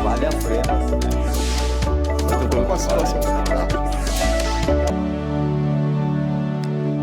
vale a pena. Eu tô com a situação.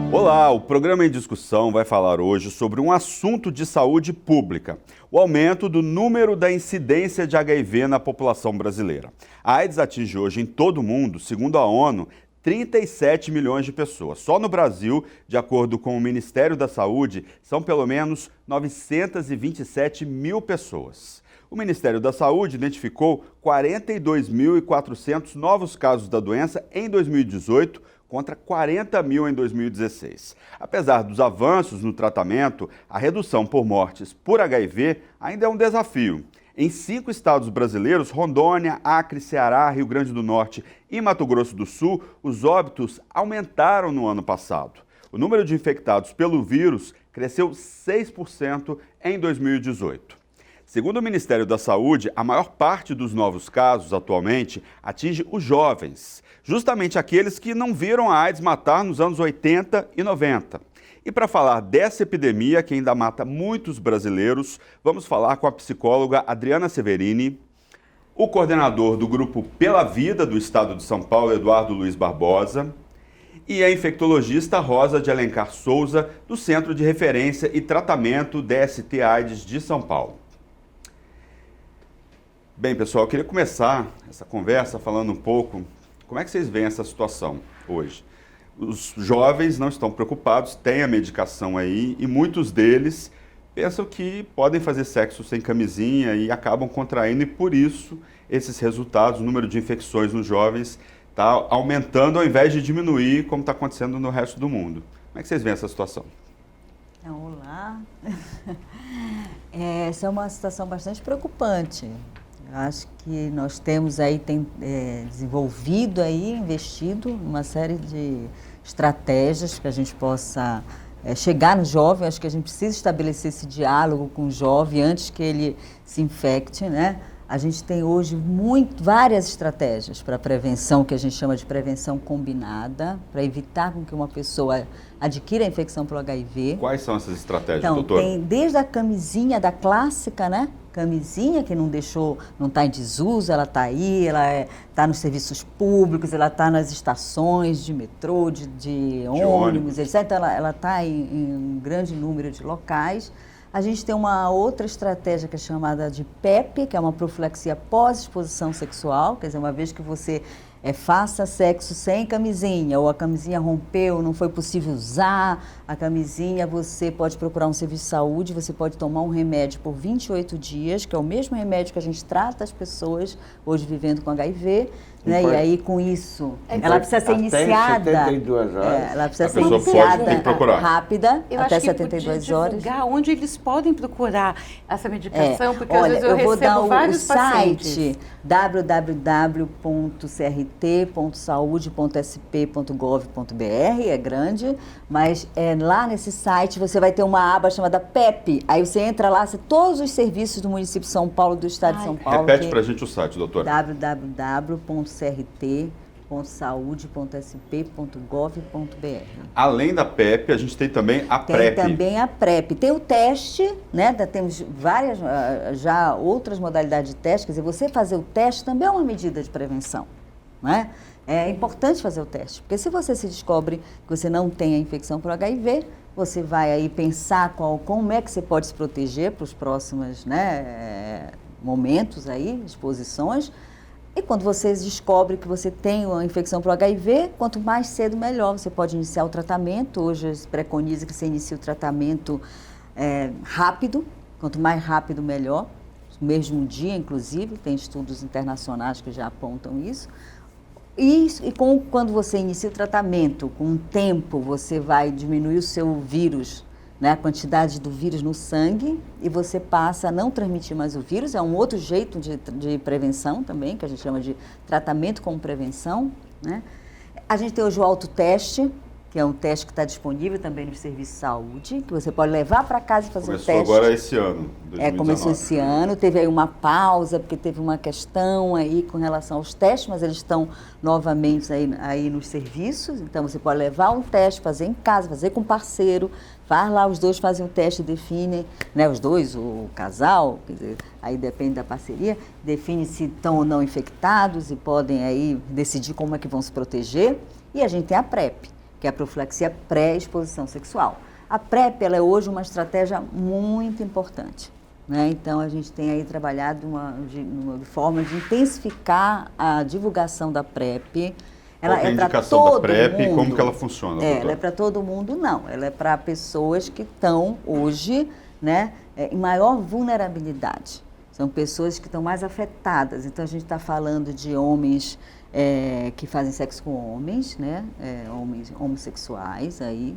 Olá, o programa em discussão vai falar hoje sobre um assunto de saúde pública, o aumento do número da incidência de HIV na população brasileira. A AIDS atinge hoje em todo o mundo, segundo a ONU, 37 milhões de pessoas. Só no Brasil, de acordo com o Ministério da Saúde, são pelo menos 927 mil pessoas. O Ministério da Saúde identificou 42.400 novos casos da doença em 2018, contra 40 mil em 2016. Apesar dos avanços no tratamento, a redução por mortes por HIV ainda é um desafio. Em 5 estados brasileiros, Rondônia, Acre, Ceará, Rio Grande do Norte e Mato Grosso do Sul, os óbitos aumentaram no ano passado. O número de infectados pelo vírus cresceu 6% em 2018. Segundo o Ministério da Saúde, a maior parte dos novos casos atualmente atinge os jovens, justamente aqueles que não viram a AIDS matar nos anos 80 e 90. E para falar dessa epidemia que ainda mata muitos brasileiros, vamos falar com a psicóloga Adriana Severini, o coordenador do grupo Pela Vida do Estado de São Paulo, Eduardo Luiz Barbosa, e a infectologista Rosa de Alencar Souza, do Centro de Referência e Tratamento DST-AIDS de São Paulo. Bem, pessoal, eu queria começar essa conversa falando um pouco como é que vocês veem essa situação hoje. Os jovens não estão preocupados, têm a medicação aí e muitos deles pensam que podem fazer sexo sem camisinha e acabam contraindo e por isso esses resultados, o número de infecções nos jovens está aumentando ao invés de diminuir como está acontecendo no resto do mundo. Como é que vocês veem essa situação? Olá, essa é uma situação bastante preocupante. Acho que nós temos aí desenvolvido aí, investido em uma série de estratégias que a gente possa chegar no jovem. Acho que a gente precisa estabelecer esse diálogo com o jovem antes que ele se infecte, né? A gente tem hoje várias estratégias para prevenção, que a gente chama de prevenção combinada, para evitar com que uma pessoa adquira a infecção pelo HIV. Quais são essas estratégias, então, doutor? Tem desde a camisinha da clássica, né? Camisinha que não está em desuso, ela está aí, ela está nos serviços públicos, ela está nas estações de metrô, de ônibus, etc. Então, ela está em um grande número de locais. A gente tem uma outra estratégia que é chamada de PEP, que é uma profilaxia pós-exposição sexual, quer dizer, uma vez que você faça sexo sem camisinha, ou a camisinha rompeu, não foi possível usar a camisinha, você pode procurar um serviço de saúde, você pode tomar um remédio por 28 dias, que é o mesmo remédio que a gente trata as pessoas hoje vivendo com HIV, né? E aí com isso, ela precisa ser iniciada. 72 horas. Ela precisa ser pessoa iniciada tem que procurar. rápida, Eu até acho que 72 horas. Onde eles podem procurar essa medicação, porque às Olha, vezes eu vou dar recebo vários o pacientes. site www.crt.saude.sp.gov.br, é grande, mas lá nesse site você vai ter uma aba chamada PEP, aí você entra lá, todos os serviços do município de São Paulo, do estado de São Paulo. Repete pra gente o site, doutora. www.crt.saude.sp.gov.br. Além da PEP, a gente tem também a PrEP. Tem também a PrEP. Tem o teste, né? Temos várias, já outras modalidades de teste. Quer dizer, você fazer o teste também é uma medida de prevenção, né? É importante fazer o teste, porque se você se descobre que você não tem a infecção por HIV, você vai aí pensar como é que você pode se proteger para os próximos, né, momentos aí, exposições. E quando você descobre que você tem uma infecção por HIV, quanto mais cedo, melhor. Você pode iniciar o tratamento. Hoje se preconiza que você inicie o tratamento rápido. Quanto mais rápido, melhor. No mesmo dia, inclusive. Tem estudos internacionais que já apontam isso. Quando você inicia o tratamento, com o tempo, você vai diminuir o seu vírus, né, a quantidade do vírus no sangue, e você passa a não transmitir mais o vírus. É um outro jeito de prevenção também, que a gente chama de tratamento com prevenção, né? A gente tem hoje o autoteste, que é um teste que está disponível também no serviço de saúde, que você pode levar para casa e fazer o Começou teste. agora esse ano, 2019. Começou esse ano, teve aí uma pausa, porque teve uma questão aí com relação aos testes, mas eles estão novamente aí nos serviços, então você pode levar um teste, fazer em casa, fazer com parceiro, faz lá, os dois fazem o teste, definem, né, os dois, o casal, quer dizer, aí depende da parceria, define se estão ou não infectados e podem aí decidir como é que vão se proteger. E a gente tem a PrEP, que é a profilaxia pré-exposição sexual. A PrEP, ela é hoje uma estratégia muito importante, né? Então, a gente tem aí trabalhado uma forma de intensificar a divulgação da PrEP. Qual é a indicação da PrEP e como que ela funciona, doutora? Ela é para todo mundo, não. Ela é para pessoas que estão hoje, né, em maior vulnerabilidade. São pessoas que estão mais afetadas. Então, a gente está falando de homens que fazem sexo com homens, né? Homens homossexuais, aí,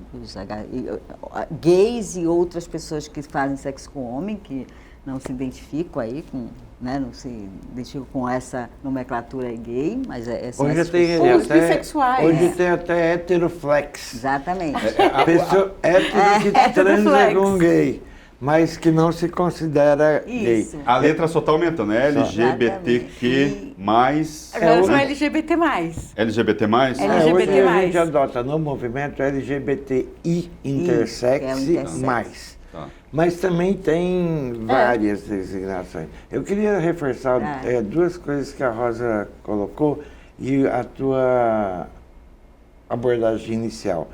gays e outras pessoas que fazem sexo com homem, que não se identificam aí com, né? Não se identificam com essa nomenclatura gay, mas são Hoje essas tem pessoas. Os bissexuais. Hoje tem até heteroflex. Exatamente. A pessoa hétero que transa Heteroflex. com gay, mas que não se considera gay. Isso. A letra só está aumentando, né? LGBTQ+. Agora são né? LGBT+. LGBT+? LGBT+. Hoje a gente adota no movimento LGBTI intersex é o intersex. mais. Tá. Mas também tem várias designações. Eu queria reforçar duas coisas que a Rosa colocou e a tua abordagem inicial.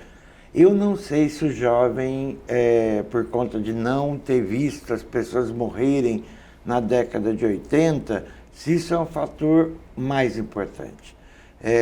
Eu não sei se o jovem, por conta de não ter visto as pessoas morrerem na década de 80, se isso é um fator mais importante.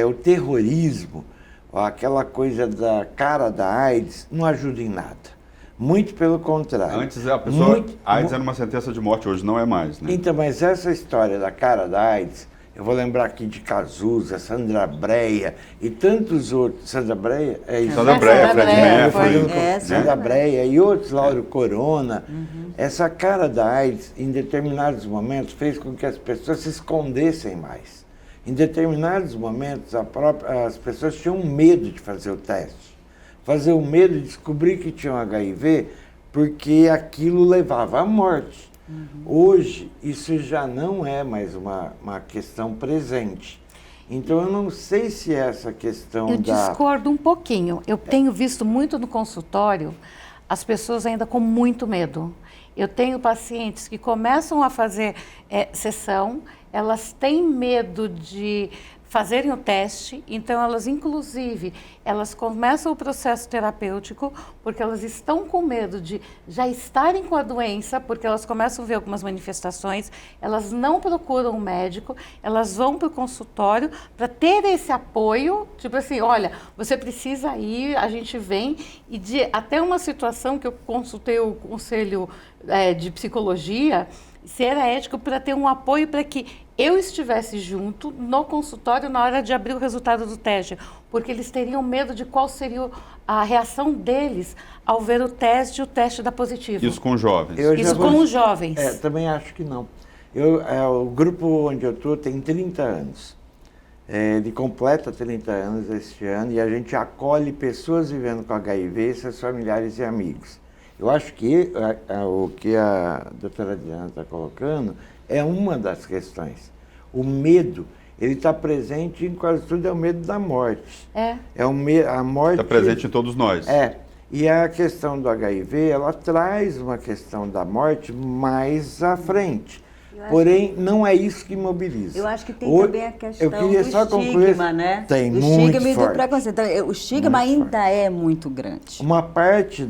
O terrorismo, aquela coisa da cara da AIDS, não ajuda em nada. Muito pelo contrário. Antes a pessoa, AIDS era uma sentença de morte, hoje não é mais, né? Então, mas essa história da cara da AIDS, eu vou lembrar aqui de Cazuza, Sandra Breia e tantos outros. Sandra Breia? É isso. Sandra Breia, Sandra Fred Breia, Mercury, foi. né? Sandra Breia e outros, Lauro Corona. Essa cara da AIDS, em determinados momentos, fez com que as pessoas se escondessem mais. Em determinados momentos, as pessoas tinham medo de fazer o teste. Fazer o medo de descobrir que tinham HIV, porque aquilo levava à morte. Hoje, isso já não é mais uma questão presente. Então, eu não sei se essa questão Eu discordo um pouquinho. Eu tenho visto muito no consultório as pessoas ainda com muito medo. Eu tenho pacientes que começam a fazer sessão, elas têm medo de fazerem o teste, então elas, inclusive, elas começam o processo terapêutico porque elas estão com medo de já estarem com a doença, porque elas começam a ver algumas manifestações, elas não procuram um médico, elas vão para o consultório para ter esse apoio, tipo assim, olha, você precisa ir, a gente vem, e até uma situação que eu consultei o conselho de psicologia, se era ético para ter um apoio para que eu estivesse junto no consultório na hora de abrir o resultado do teste, porque eles teriam medo de qual seria a reação deles ao ver o teste da positivo. Isso com jovens. Isso com os jovens. Também acho que não. O grupo onde eu estou tem 30 anos. Ele completa 30 anos este ano e a gente acolhe pessoas vivendo com HIV, seus familiares e amigos. Eu acho que o que a doutora Diana está colocando é uma das questões. O medo, ele está presente em quase tudo, é o medo da morte. A morte... Está presente em todos nós. E a questão do HIV, ela traz uma questão da morte mais à frente. Porém, não é isso que mobiliza. Eu acho que tem também a questão do estigma, né? Tem do muito estigma e do forte. preconceito. Então, o estigma ainda é muito grande. Uma parte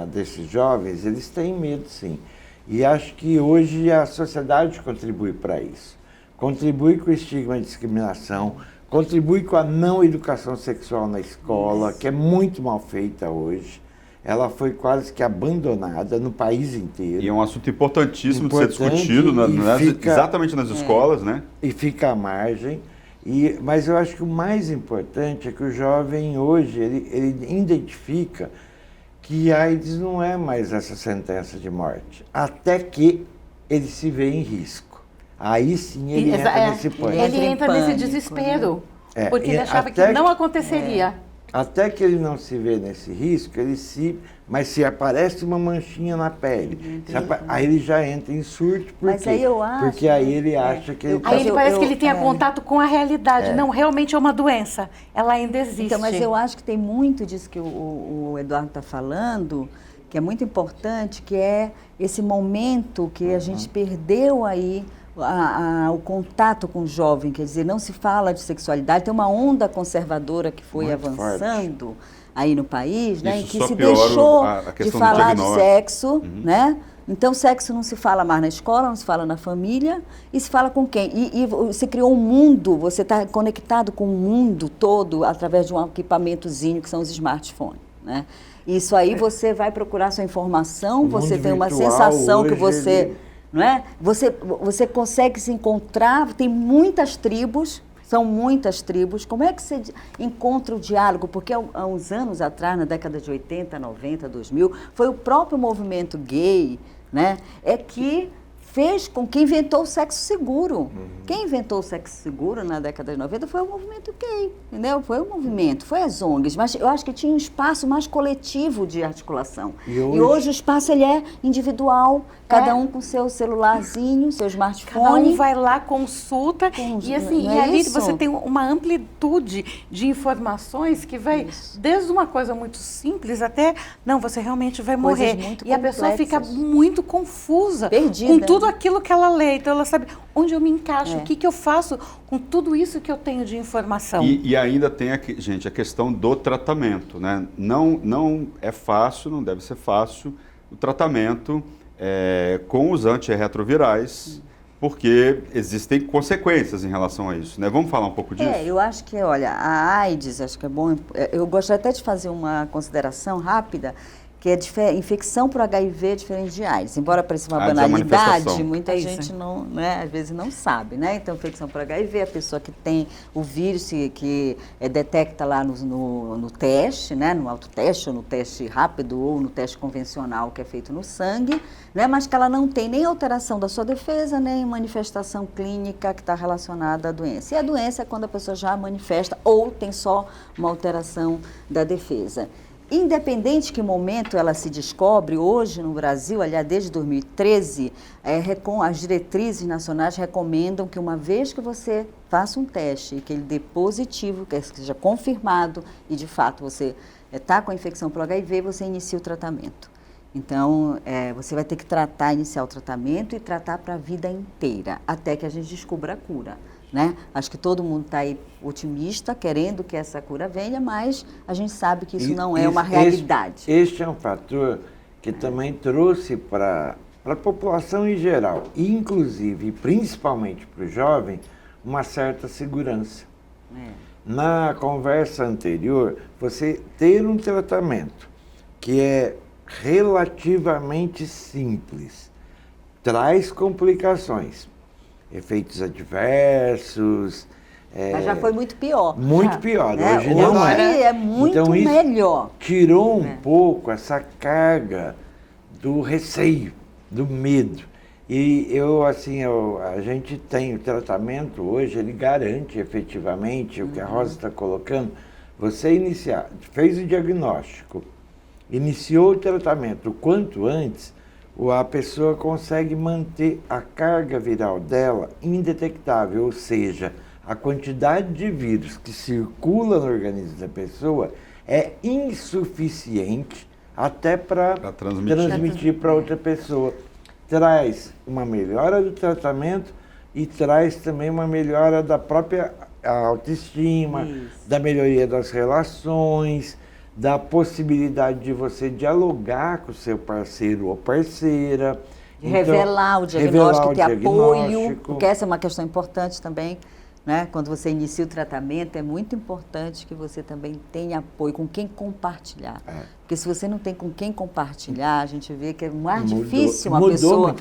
desses jovens, eles têm medo, sim. E acho que hoje a sociedade contribui para isso. Contribui com o estigma e discriminação, contribui com a não educação sexual na escola, que é muito mal feita hoje. Ela foi quase que abandonada no país inteiro. E é um assunto importantíssimo de ser discutido exatamente nas escolas, né? E fica à margem. Mas eu acho que o mais importante é que o jovem hoje, ele identifica que a AIDS não é mais essa sentença de morte, até que ele se vê em risco. Aí sim ele entra nesse pânico. Ele entra nesse desespero, porque ele achava que não aconteceria. Até que ele não se vê nesse risco, mas se aparece uma manchinha na pele, aí ele já entra em surto, Mas aí eu acho, porque aí ele acha que ele Aí ele parece que ele tenha contato com a realidade. Não, realmente é uma doença. Ela ainda existe. Então, mas eu acho que tem muito disso que o Eduardo está falando, que é muito importante, que é esse momento que a gente perdeu aí o contato com o jovem, quer dizer, não se fala de sexualidade, tem uma onda conservadora que foi muito avançando forte aí no país, né, em que só se piora deixou a de questão do falar de diagnóstico. sexo, né? Então, sexo não se fala mais na escola, não se fala na família, e se fala com quem? E você criou um mundo, você está conectado com o mundo todo através de um equipamentozinho que são os smartphones, né? Isso aí você vai procurar sua informação, você tem uma sensação que você... Não é? Você consegue se encontrar, tem muitas tribos, são muitas tribos. Como é que você encontra o diálogo? Porque há uns anos atrás, na década de 80, 90, 2000, foi o próprio movimento gay, né, que fez com que inventou o sexo seguro. Quem inventou o sexo seguro na década de 90 foi o movimento gay, entendeu? Foi o movimento, foi as ONGs, mas eu acho que tinha um espaço mais coletivo de articulação. E hoje o espaço ele é individual, cada um com seu celularzinho, seu smartphone. Cada um vai lá, consulta, e assim, não é e ali isso? você tem uma amplitude de informações que vai desde uma coisa muito simples até, não, você realmente vai Coisas morrer. muito E a pessoa fica complexas. muito confusa Perdida, com tudo né? aquilo que ela lê. Então ela sabe onde eu me encaixo, o que eu faço com tudo isso que eu tenho de informação. E ainda tem, gente, a questão do tratamento, né? Não é fácil, não deve ser fácil o tratamento com os antirretrovirais, porque existem consequências em relação a isso, né? Vamos falar um pouco disso? Eu acho que, olha, a AIDS, acho que é bom, eu gostaria até de fazer uma consideração rápida, que é infecção por HIV diferente de AIDS. Embora pareça uma banalidade, muita gente não, né, às vezes não sabe, né? Então, infecção por HIV, a pessoa que tem o vírus que detecta lá no teste, né, no autoteste, ou no teste rápido, ou no teste convencional que é feito no sangue, né, mas que ela não tem nem alteração da sua defesa, nem manifestação clínica que está relacionada à doença. E a doença é quando a pessoa já manifesta ou tem só uma alteração da defesa. Independente que momento ela se descobre, hoje no Brasil, aliás, desde 2013, as diretrizes nacionais recomendam que uma vez que você faça um teste e que ele dê positivo, que seja confirmado e de fato você está com a infecção pelo HIV, você inicia o tratamento. Então, você vai ter que iniciar o tratamento e tratar para a vida inteira, até que a gente descubra a cura. Né? Acho que todo mundo está aí otimista, querendo que essa cura venha, mas a gente sabe que isso não é uma realidade. Este é um fator que também trouxe para a população em geral, inclusive e principalmente para o jovem, uma certa segurança. Na conversa anterior, você ter um tratamento que é relativamente simples, traz complicações. Efeitos adversos. Mas já foi muito pior. Muito pior. Né? Hoje não é muito então, isso melhor. Tirou um pouco essa carga do receio, do medo. E a gente tem o tratamento hoje, ele garante efetivamente o que a Rosa está colocando. Você fez o diagnóstico, iniciou o tratamento o quanto antes, a pessoa consegue manter a carga viral dela indetectável, ou seja, a quantidade de vírus que circula no organismo da pessoa é insuficiente até para transmitir para outra pessoa. Traz uma melhora do tratamento e traz também uma melhora da própria autoestima, da melhoria das relações, da possibilidade de você dialogar com o seu parceiro ou parceira. Revelar o diagnóstico, ter apoio, porque essa é uma questão importante também, né? Quando você inicia o tratamento, é muito importante que você também tenha apoio, com quem compartilhar. Porque se você não tem com quem compartilhar, a gente vê que é mais difícil uma pessoa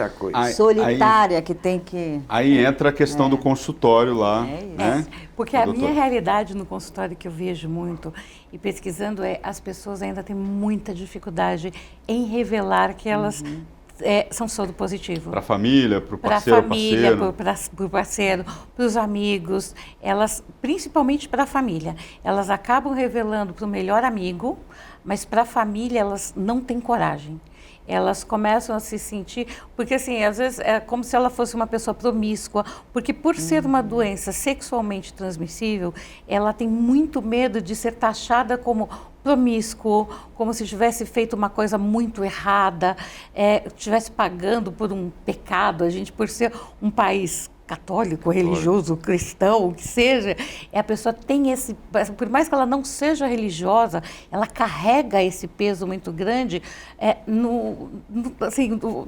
solitária que tem que... Aí entra a questão do consultório lá. Né? Porque a minha realidade no consultório que eu vejo muito e pesquisando as pessoas ainda têm muita dificuldade em revelar que elas são soro positivo. Para a família, para o Para a parceiro, família, parceiro. para o parceiro, para os amigos, elas, principalmente para a família, elas acabam revelando para o melhor amigo, mas para a família elas não têm coragem. Elas começam a se sentir, porque assim, às vezes é como se ela fosse uma pessoa promíscua, porque por ser uma doença sexualmente transmissível, ela tem muito medo de ser taxada como promíscuo, como se tivesse feito uma coisa muito errada, estivesse pagando por um pecado. A gente, por ser um país católico, religioso, cristão, o que seja, a pessoa tem esse, por mais que ela não seja religiosa, ela carrega esse peso muito grande no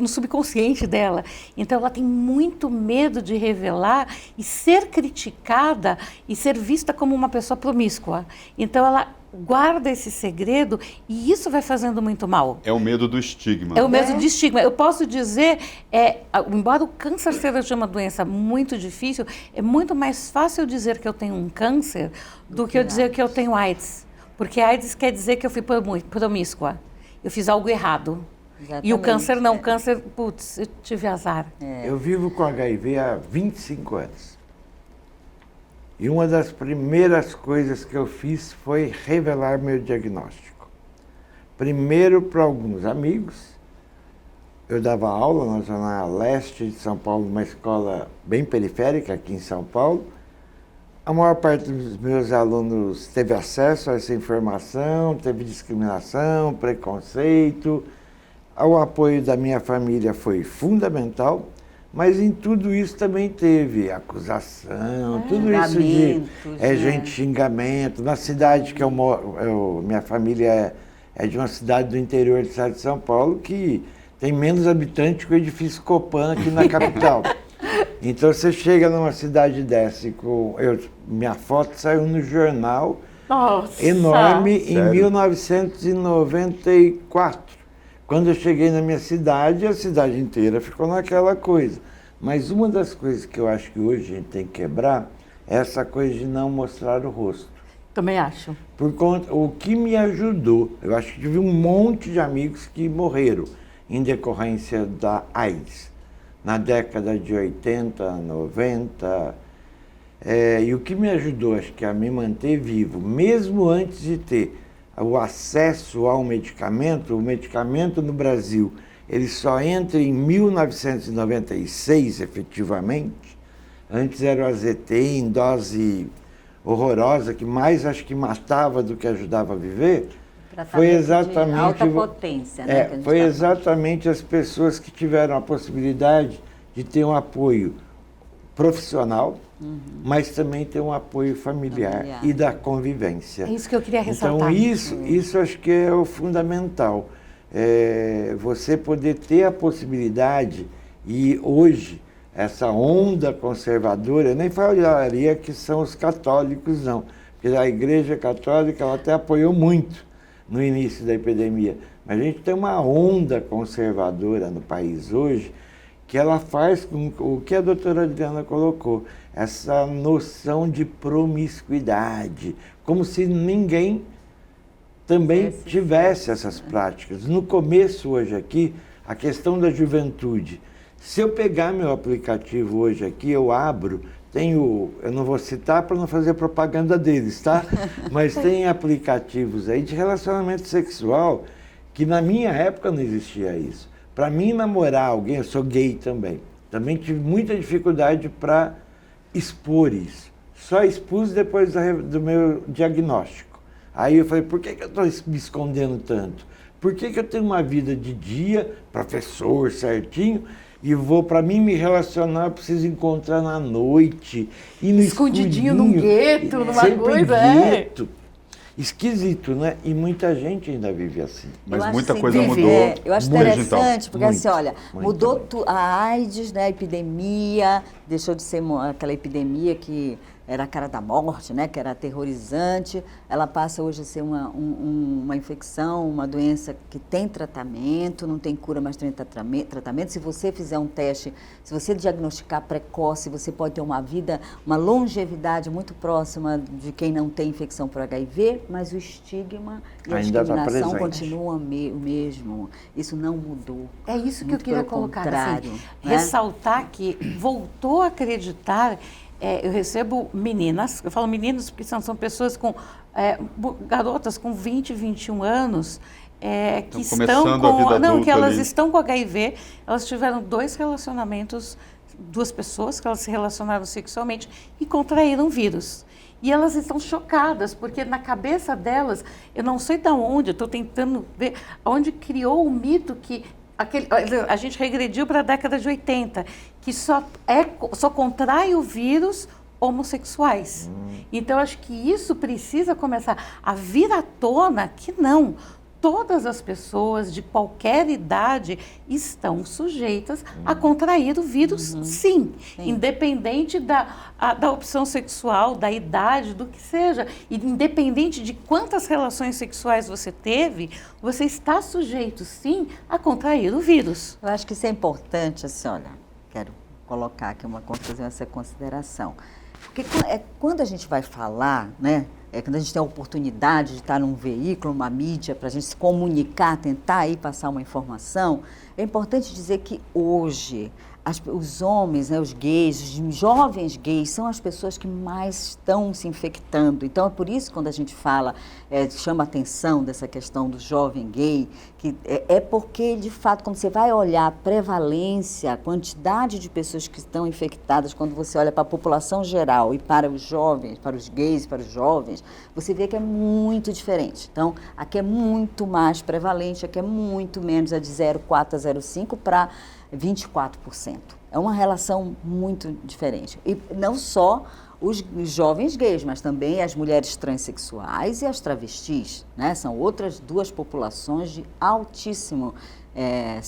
subconsciente dela. Então ela tem muito medo de revelar e ser criticada e ser vista como uma pessoa promíscua. Então ela guarda esse segredo e isso vai fazendo muito mal. É o medo do estigma. É o medo de estigma. Eu posso dizer, embora o câncer seja uma doença muito difícil, é muito mais fácil dizer que eu tenho um câncer do que eu dizer que eu tenho AIDS. Porque AIDS quer dizer que eu fui promíscua. Eu fiz algo errado. Exatamente. E o câncer não. O câncer, putz, eu tive azar. Eu vivo com HIV há 25 anos. E uma das primeiras coisas que eu fiz foi revelar meu diagnóstico. Primeiro para alguns amigos. Eu dava aula na zona leste de São Paulo, uma escola bem periférica aqui em São Paulo. A maior parte dos meus alunos teve acesso a essa informação, teve discriminação, preconceito. O apoio da minha família foi fundamental. Mas em tudo isso também teve acusação, tudo isso de gente, xingamento. Na cidade que eu moro, minha família é de uma cidade do interior do estado de São Paulo que tem menos habitantes que o edifício Copan aqui na capital. Então você chega numa cidade dessa e minha foto saiu no jornal. Nossa, enorme sério? Em 1994. Quando eu cheguei na minha cidade, a cidade inteira ficou naquela coisa. Mas uma das coisas que eu acho que hoje a gente tem que quebrar é essa coisa de não mostrar o rosto. Também acho. O que me ajudou, eu acho que tive um monte de amigos que morreram em decorrência da AIDS. Na década de 80, 90. E o que me ajudou, acho que a me manter vivo, mesmo antes de ter o acesso ao medicamento, o medicamento no Brasil, ele só entra em 1996, efetivamente. Antes era o AZT em dose horrorosa, que mais acho que matava do que ajudava a viver. Foi exatamente alta potência, né? Foi exatamente as pessoas que tiveram a possibilidade de ter um apoio profissional, mas também ter um apoio familiar e da convivência. É isso que eu queria ressaltar. Então isso acho que é o fundamental. Você poder ter a possibilidade, e hoje essa onda conservadora, eu nem falaria que são os católicos não, porque a Igreja Católica ela até apoiou muito no início da epidemia, mas a gente tem uma onda conservadora no país hoje que ela faz com o que a doutora Adriana colocou, essa noção de promiscuidade, como se ninguém também tivesse essas práticas. No começo hoje aqui, a questão da juventude. Se eu pegar meu aplicativo hoje aqui, eu abro, eu não vou citar para não fazer propaganda deles, tá? Mas tem aplicativos aí de relacionamento sexual que na minha época não existia isso. Para mim namorar alguém, eu sou gay também tive muita dificuldade para expor isso. Só expus depois do meu diagnóstico. Aí eu falei, por que eu estou me escondendo tanto? Por que eu tenho uma vida de dia, professor certinho, e para mim me relacionar, eu preciso encontrar na noite, e no escondidinho num gueto, numa coisa, gueto. Esquisito, né? E muita gente ainda vive assim. Mas Eu muita acho coisa assim, mudou. Eu acho Desde interessante, então. porque assim, olha, muito mudou a AIDS, né, a epidemia, deixou de ser aquela epidemia que era a cara da morte, né, que era aterrorizante, ela passa hoje a ser uma infecção, uma doença que tem tratamento, não tem cura, mas tem tratamento. Se você fizer um teste, se você diagnosticar precoce, você pode ter uma longevidade muito próxima de quem não tem infecção por HIV, mas o estigma e a ainda discriminação continuam o mesmo. Isso não mudou. É isso que Muito eu queria pelo colocar, contrário, assim, né? ressaltar que voltou a acreditar. Eu recebo meninas, eu falo meninas porque são pessoas com, garotas com 20, 21 anos, que estão com, não, que elas estão com HIV, elas tiveram 2 relacionamentos, 2 pessoas que elas se relacionaram sexualmente e contraíram vírus. E elas estão chocadas, porque na cabeça delas, eu não sei de onde, eu estou tentando ver, onde criou o mito que a gente regrediu para a década de 80, que só contrai o vírus homossexuais. Então, acho que isso precisa começar a vir à tona que não. Todas as pessoas de qualquer idade estão sujeitas a contrair o vírus, sim. Independente da opção sexual, da idade, do que seja. E independente de quantas relações sexuais você teve, você está sujeito, sim, a contrair o vírus. Eu acho que isso é importante, assim, olha, quero colocar aqui fazer essa consideração. Porque quando a gente vai falar, né? Quando a gente tem a oportunidade de estar num veículo, uma mídia, para a gente se comunicar, tentar aí passar uma informação, é importante dizer que hoje os homens, né, os gays, os jovens gays, são as pessoas que mais estão se infectando. Então, é por isso que quando a gente fala, chama a atenção dessa questão do jovem gay, que é porque, de fato, quando você vai olhar a prevalência, a quantidade de pessoas que estão infectadas, quando você olha para a população geral e para os jovens, para os gays, para os jovens, você vê que é muito diferente. Então, aqui é muito mais prevalente, aqui é muito menos, de 0,4 a 0,5 para 24%. É uma relação muito diferente. E não só os jovens gays, mas também as mulheres transexuais e as travestis, né? São outras 2 populações de altíssimo,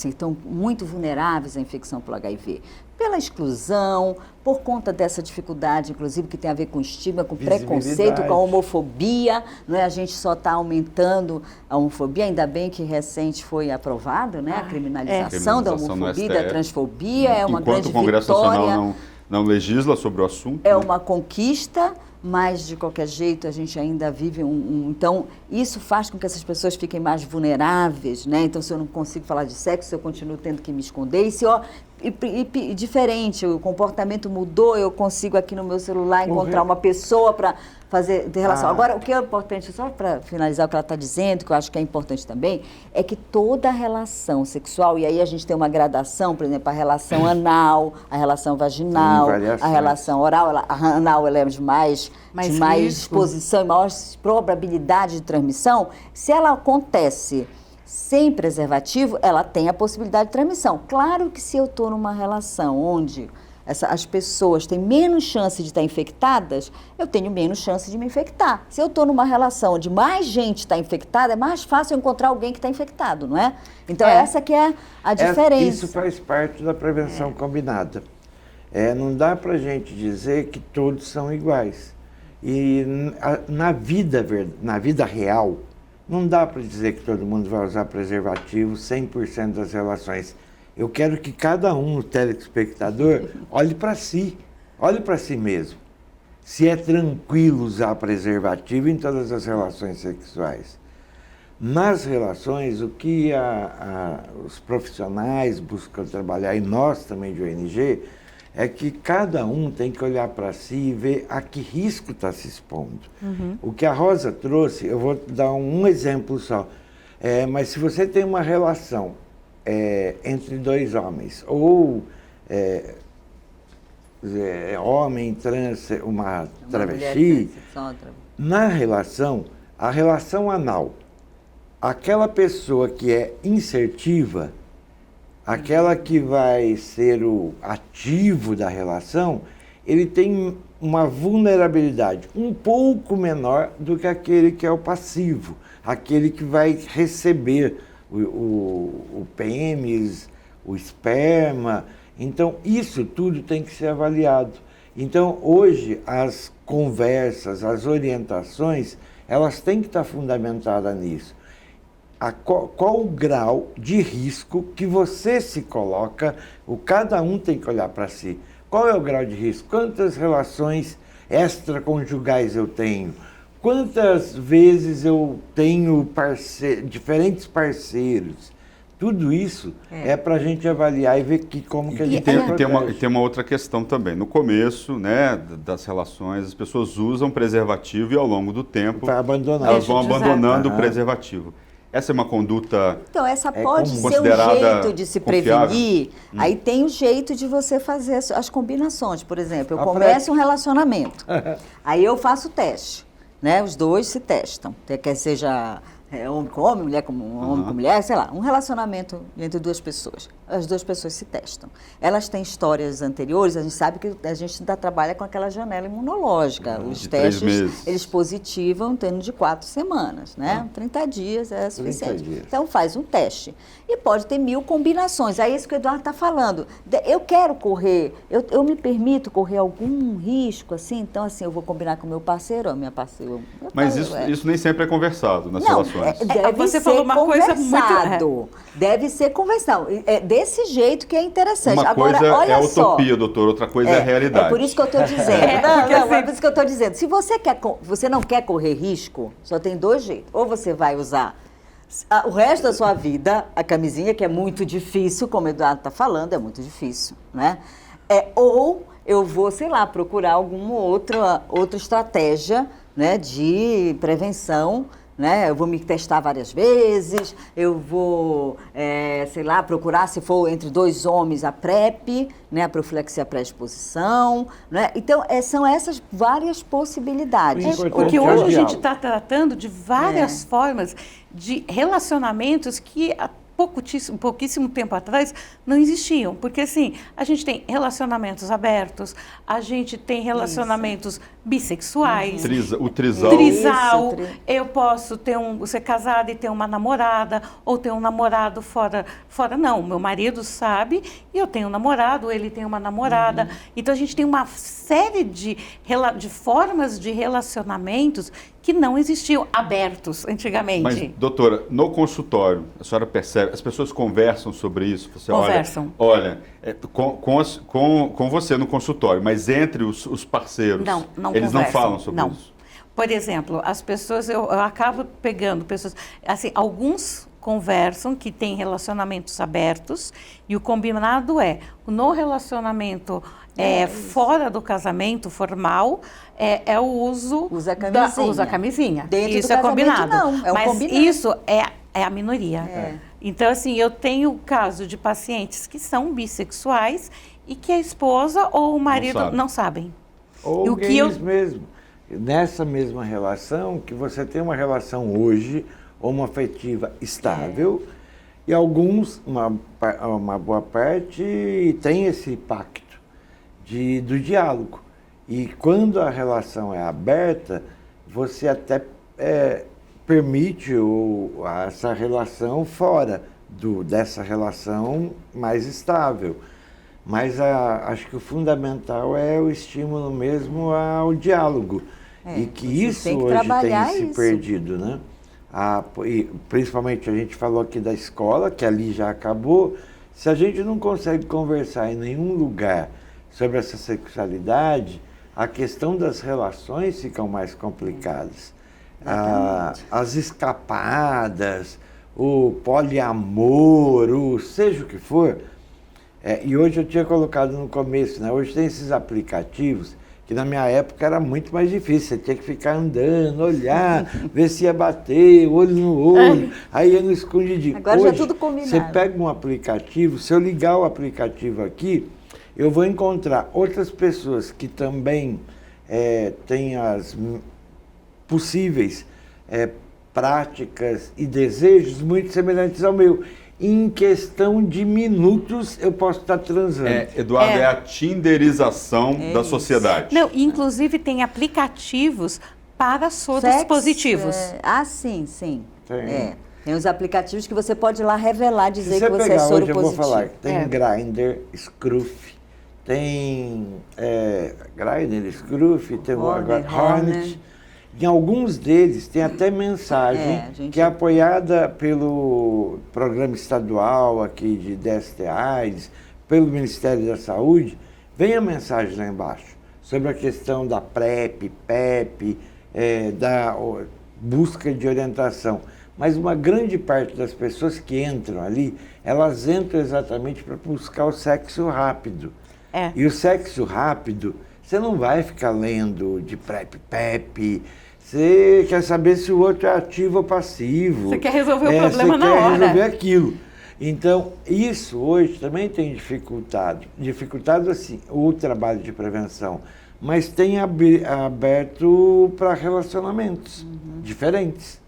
estão muito vulneráveis à infecção pelo HIV. Pela exclusão, por conta dessa dificuldade, inclusive, que tem a ver com estigma, com preconceito, com a homofobia, não é? A gente só está aumentando a homofobia, ainda bem que recente foi aprovado, né? A criminalização da homofobia, da transfobia, é uma grande vitória. Enquanto o Congresso Nacional não legisla sobre o assunto. É uma conquista, mas, de qualquer jeito, a gente ainda vive Então, isso faz com que essas pessoas fiquem mais vulneráveis, né? Então, se eu não consigo falar de sexo, eu continuo tendo que me esconder. E diferente, o comportamento mudou, eu consigo aqui no meu celular encontrar uma pessoa para fazer de relação. Agora, o que é importante, só para finalizar o que ela está dizendo, que eu acho que é importante também, é que toda relação sexual, e aí a gente tem uma gradação, por exemplo, a relação anal, a relação vaginal, a relação oral, a anal ela é de mais exposição e maior probabilidade de transmissão. Se ela acontece sem preservativo, ela tem a possibilidade de transmissão. Claro que se eu estou numa relação onde as pessoas têm menos chance de estar infectadas, eu tenho menos chance de me infectar. Se eu estou numa relação onde mais gente está infectada, é mais fácil eu encontrar alguém que está infectado, não é? Então, essa que é a diferença. Isso faz parte da prevenção combinada. Não dá para a gente dizer que todos são iguais. E na vida real, não dá para dizer que todo mundo vai usar preservativo 100% das relações. Eu quero que cada o telespectador, olhe para si mesmo. Se é tranquilo usar preservativo em todas as relações sexuais. Nas relações, o que os profissionais buscam trabalhar, e nós também de ONG, é que cada tem que olhar para si e ver a que risco está se expondo. O que a Rosa trouxe, eu vou dar um exemplo só, mas se você tem uma relação entre 2 homens, ou homem trans, uma travesti, na relação, a relação anal, aquela pessoa que é insertiva, aquela que vai ser o ativo da relação, ele tem uma vulnerabilidade um pouco menor do que aquele que é o passivo, aquele que vai receber o pênis, o esperma. Então, isso tudo tem que ser avaliado. Então, hoje, as conversas, as orientações, elas têm que estar fundamentadas nisso. Qual o grau de risco que você se coloca, cada um tem que olhar para si. Qual é o grau de risco? Quantas relações extraconjugais eu tenho? Quantas vezes eu tenho diferentes parceiros? Tudo isso é para a gente avaliar e ver como que a gente tem uma outra questão também. No começo, né, das relações, as pessoas usam preservativo e ao longo do tempo elas vão abandonando o preservativo. Essa é uma conduta Então, essa pode ser um jeito de se prevenir. Aí tem o jeito de você fazer as combinações. Por exemplo, eu começo um relacionamento. Aí eu faço o teste. Né? Os dois se testam. Quer seja homem com homem, mulher com homem com mulher, sei lá. Um relacionamento entre duas pessoas. As duas pessoas se testam. Elas têm histórias anteriores, a gente sabe que a gente ainda trabalha com aquela janela imunológica. Os testes, eles positivam em torno de 4 semanas, né? 30 dias é suficiente. Então faz um teste. E pode ter 1000 combinações. É isso que o Eduardo está falando. Eu quero correr, eu me permito correr algum risco, assim, então assim, eu vou combinar com o meu parceiro, a minha parceira. Mas isso nem sempre é conversado nas relações. Você falou uma coisa muito... Deve ser conversado. É desse jeito que é interessante. Uma Agora, coisa olha é a utopia, doutor, outra coisa é a realidade. É por isso que eu estou dizendo. É por isso que eu estou dizendo. Se você não quer correr risco, só tem 2 jeitos. Ou você vai usar o resto da sua vida a camisinha, que é muito difícil, como o Eduardo está falando, é muito difícil, né? Ou eu vou, sei lá, procurar alguma outra estratégia, né, de prevenção, né? Eu vou me testar várias vezes, eu vou, sei lá, procurar, se for entre 2 homens, a PrEP, né? A profilaxia pré-exposição, né? Então, são essas várias possibilidades. Porque hoje a gente está tratando de várias formas de relacionamentos que há pouquíssimo tempo atrás não existiam. Porque, assim, a gente tem relacionamentos abertos, a gente tem relacionamentos bissexuais. O trisal. Eu posso ser casada e ter uma namorada, ou ter um namorado fora. Não, meu marido sabe, e eu tenho um namorado, ele tem uma namorada. Então, a gente tem uma série de formas de relacionamentos que não existiam abertos antigamente. Mas, doutora, no consultório, a senhora percebe, as pessoas conversam sobre isso? Você conversam. Olha, com você no consultório, mas entre os parceiros, não eles conversam. não falam sobre isso? Por exemplo, as pessoas, eu acabo pegando pessoas, assim, alguns conversam que têm relacionamentos abertos e o combinado no relacionamento fora do casamento formal, o uso usa a camisinha. Dentro isso do combinado. Não, mas combinado. Isso é a minoria. Então, assim, eu tenho caso de pacientes que são bissexuais e que a esposa ou o marido não sabem. Ou gays mesmo. Nessa mesma relação, que você tem uma relação hoje homoafetiva estável, e alguns, uma boa parte, tem esse pacto do diálogo. E quando a relação é aberta, você até permite essa relação fora dessa relação mais estável. Mas acho que o fundamental é o estímulo mesmo ao diálogo. E que isso hoje tem se perdido, né? E principalmente a gente falou aqui da escola, que ali já acabou. Se a gente não consegue conversar em nenhum lugar sobre essa sexualidade, a questão das relações ficam mais complicadas. As escapadas, o poliamor, seja o que for. E hoje eu tinha colocado no começo, né? Hoje tem esses aplicativos que na minha época era muito mais difícil. Você tinha que ficar andando, olhar, ver se ia bater, olho no olho, aí ia no escondidinho. Agora hoje, já é tudo combinado. Você pega um aplicativo, se eu ligar o aplicativo aqui, eu vou encontrar outras pessoas que também têm as possíveis práticas e desejos muito semelhantes ao meu. Em questão de minutos, eu posso estar transando. Eduardo, é a tinderização da sociedade. Não, inclusive tem aplicativos para soros positivos. Sim. Tem os aplicativos que você pode ir lá revelar, dizer que você é soro positivo. Eu vou falar, tem Grindr, Scruff, tem Greiner, Scruff, tem Horner. Hornet. Em alguns deles tem até mensagem que é apoiada pelo programa estadual aqui de DST-AIDS, pelo Ministério da Saúde. Vem a mensagem lá embaixo sobre a questão da PrEP, PEP, da busca de orientação. Mas uma grande parte das pessoas que entram ali, elas entram exatamente para buscar o sexo rápido. E o sexo rápido, você não vai ficar lendo de PrEP, PEP. Você quer saber se o outro é ativo ou passivo. Você quer resolver o problema na hora. Você quer resolver aquilo. Então, isso hoje também tem dificultado assim, o trabalho de prevenção, mas tem aberto para relacionamentos diferentes.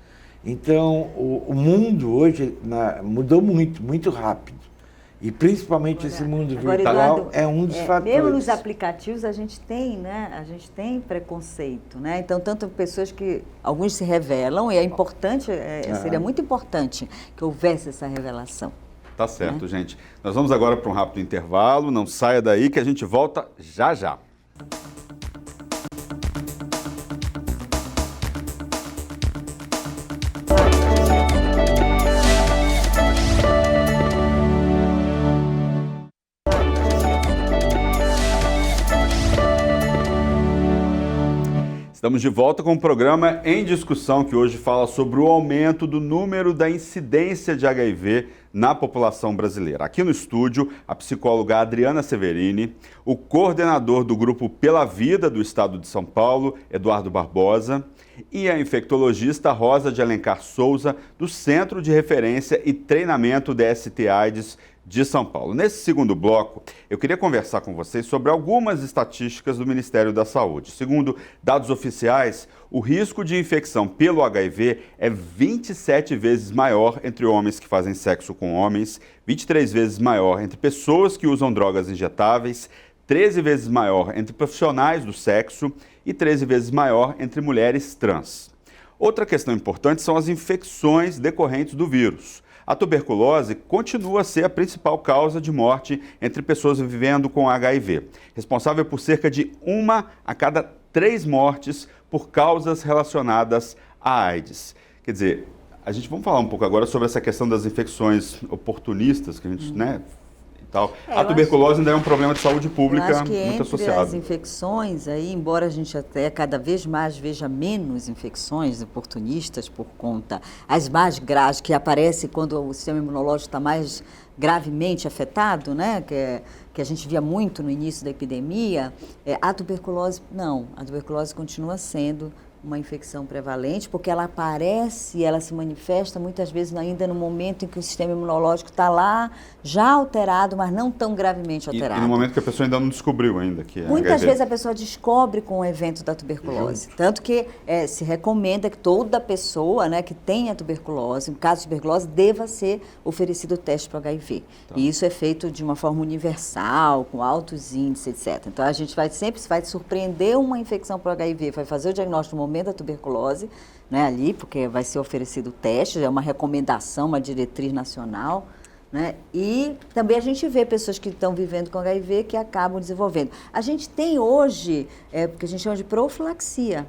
Então, o mundo hoje mudou muito, muito rápido. E principalmente esse mundo virtual Eduardo, é um dos fatores. Mesmo nos aplicativos a gente tem, né? A gente tem preconceito, né? Então, tanto pessoas que alguns se revelam, e é importante, seria muito importante que houvesse essa revelação. Tá certo, gente. Nós vamos agora para um rápido intervalo. Não saia daí que a gente volta já já. Estamos de volta com o programa Em Discussão, que hoje fala sobre o aumento do número da incidência de HIV na população brasileira. Aqui no estúdio, a psicóloga Adriana Severini, o coordenador do grupo Pela Vida do Estado de São Paulo, Eduardo Barbosa, e a infectologista Rosa de Alencar Souza, do Centro de Referência e Treinamento DST-AIDS de São Paulo. Nesse segundo bloco, eu queria conversar com vocês sobre algumas estatísticas do Ministério da Saúde. Segundo dados oficiais, o risco de infecção pelo HIV é 27 vezes maior entre homens que fazem sexo com homens, 23 vezes maior entre pessoas que usam drogas injetáveis, 13 vezes maior entre profissionais do sexo e 13 vezes maior entre mulheres trans. Outra questão importante são as infecções decorrentes do vírus. A tuberculose continua a ser a principal causa de morte entre pessoas vivendo com HIV, responsável por cerca de 1 a cada 3 mortes por causas relacionadas à AIDS. Quer dizer, vamos falar um pouco agora sobre essa questão das infecções oportunistas, que a gente, a tuberculose ainda é um problema de saúde pública muito associado. As infecções, aí, embora a gente até cada vez mais veja menos infecções oportunistas por conta, as mais graves, que aparecem quando o sistema imunológico está mais gravemente afetado, né, que a gente via muito no início da epidemia, a tuberculose continua sendo uma infecção prevalente, porque ela aparece, ela se manifesta muitas vezes ainda no momento em que o sistema imunológico está lá, já alterado, mas não tão gravemente alterado. E no momento que a pessoa ainda não descobriu ainda que é Muitas HIV. vezes a pessoa descobre com o evento da tuberculose. Tanto que se recomenda que toda pessoa, né, que tenha tuberculose, no caso de tuberculose, deva ser oferecido o teste para o HIV. E isso é feito de uma forma universal, com altos índices, etc. Então a gente sempre vai surpreender uma infecção por HIV, vai fazer o diagnóstico no momento da tuberculose, né, ali, porque vai ser oferecido o teste, é uma recomendação, uma diretriz nacional, né, e também a gente vê pessoas que estão vivendo com HIV que acabam desenvolvendo. A gente tem hoje, o que a gente chama de profilaxia,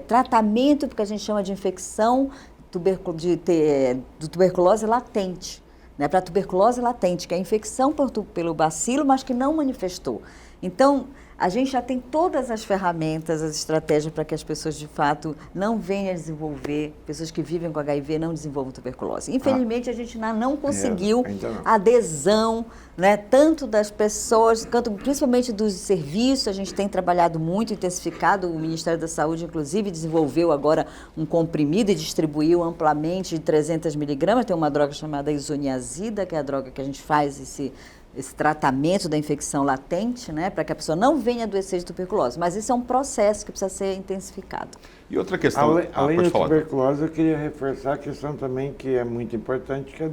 tratamento do que a gente chama de infecção do tuberculose latente, né, para tuberculose latente, que é a infecção pelo bacilo, mas que não manifestou. Então, a gente já tem todas as ferramentas, as estratégias para que as pessoas, de fato, não venham a desenvolver, pessoas que vivem com HIV não desenvolvam tuberculose. Infelizmente, a gente ainda não conseguiu adesão, né, tanto das pessoas, quanto principalmente dos serviços. A gente tem trabalhado muito, intensificado. O Ministério da Saúde, inclusive, desenvolveu agora um comprimido e distribuiu amplamente de 300 miligramas. Tem uma droga chamada isoniazida, que é a droga que a gente faz esse tratamento da infecção latente, né, para que a pessoa não venha adoecer de tuberculose. Mas isso é um processo que precisa ser intensificado. E outra questão... Além da tuberculose, eu queria reforçar a questão também que é muito importante, que é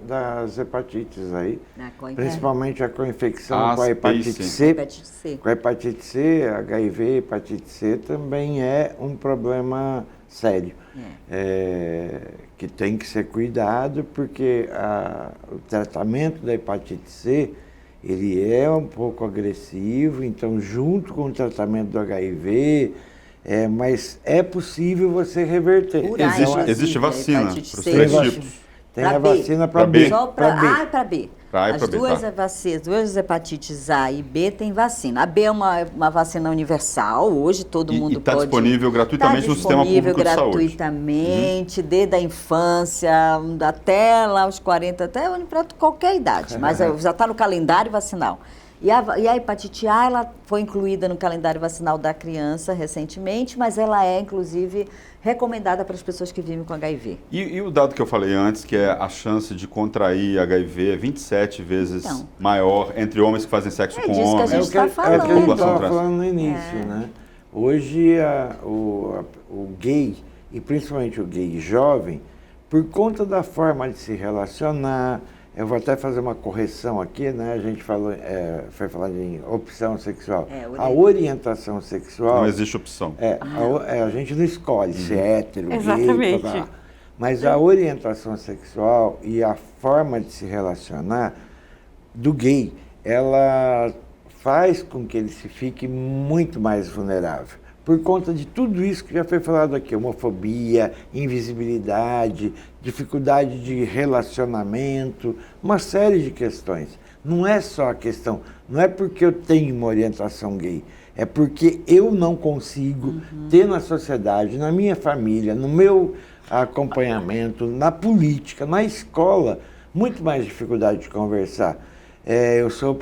das hepatites aí. Principalmente a coinfecção com a hepatite C. Com a hepatite C, HIV, hepatite C também é um problema sério. Que tem que ser cuidado, porque o tratamento da hepatite C, ele é um pouco agressivo, então junto com o tratamento do HIV, mas é possível você reverter. Curar, Existe vacina para hepatite os C. três Tem tipos. Tem Pra a B. vacina para Pra B. B. Só Pra B. para A e para B. Pra A e As pra B, duas tá. vacinas, duas hepatites A e B tem vacina. A B é uma vacina universal, hoje todo mundo E está pode... disponível gratuitamente no sistema público de saúde. Gratuitamente, desde a infância até lá os 40, até para qualquer idade, mas já está no calendário vacinal. E a hepatite A, ela foi incluída no calendário vacinal da criança recentemente, mas ela é, inclusive, recomendada para as pessoas que vivem com HIV. E o dado que eu falei antes, que é a chance de contrair HIV é 27 vezes maior entre homens que fazem sexo com disso que a homens. gente tá É o que a gente falando. estava falando no início, né? Hoje o gay, e principalmente o gay jovem, por conta da forma de se relacionar, eu vou até fazer uma correção aqui, né? A gente falou, foi falar em opção sexual. A orientação sexual... Não existe opção. A gente não escolhe se é hétero, Exatamente. gay, blá, blá. Mas a orientação sexual e a forma de se relacionar do gay, ela faz com que ele se fique muito mais vulnerável. Por conta de tudo isso que já foi falado aqui, homofobia, invisibilidade, dificuldade de relacionamento, uma série de questões. Não é só a questão, não é porque eu tenho uma orientação gay, é porque eu não consigo ter na sociedade, na minha família, no meu acompanhamento, na política, na escola, muito mais dificuldade de conversar. Eu sou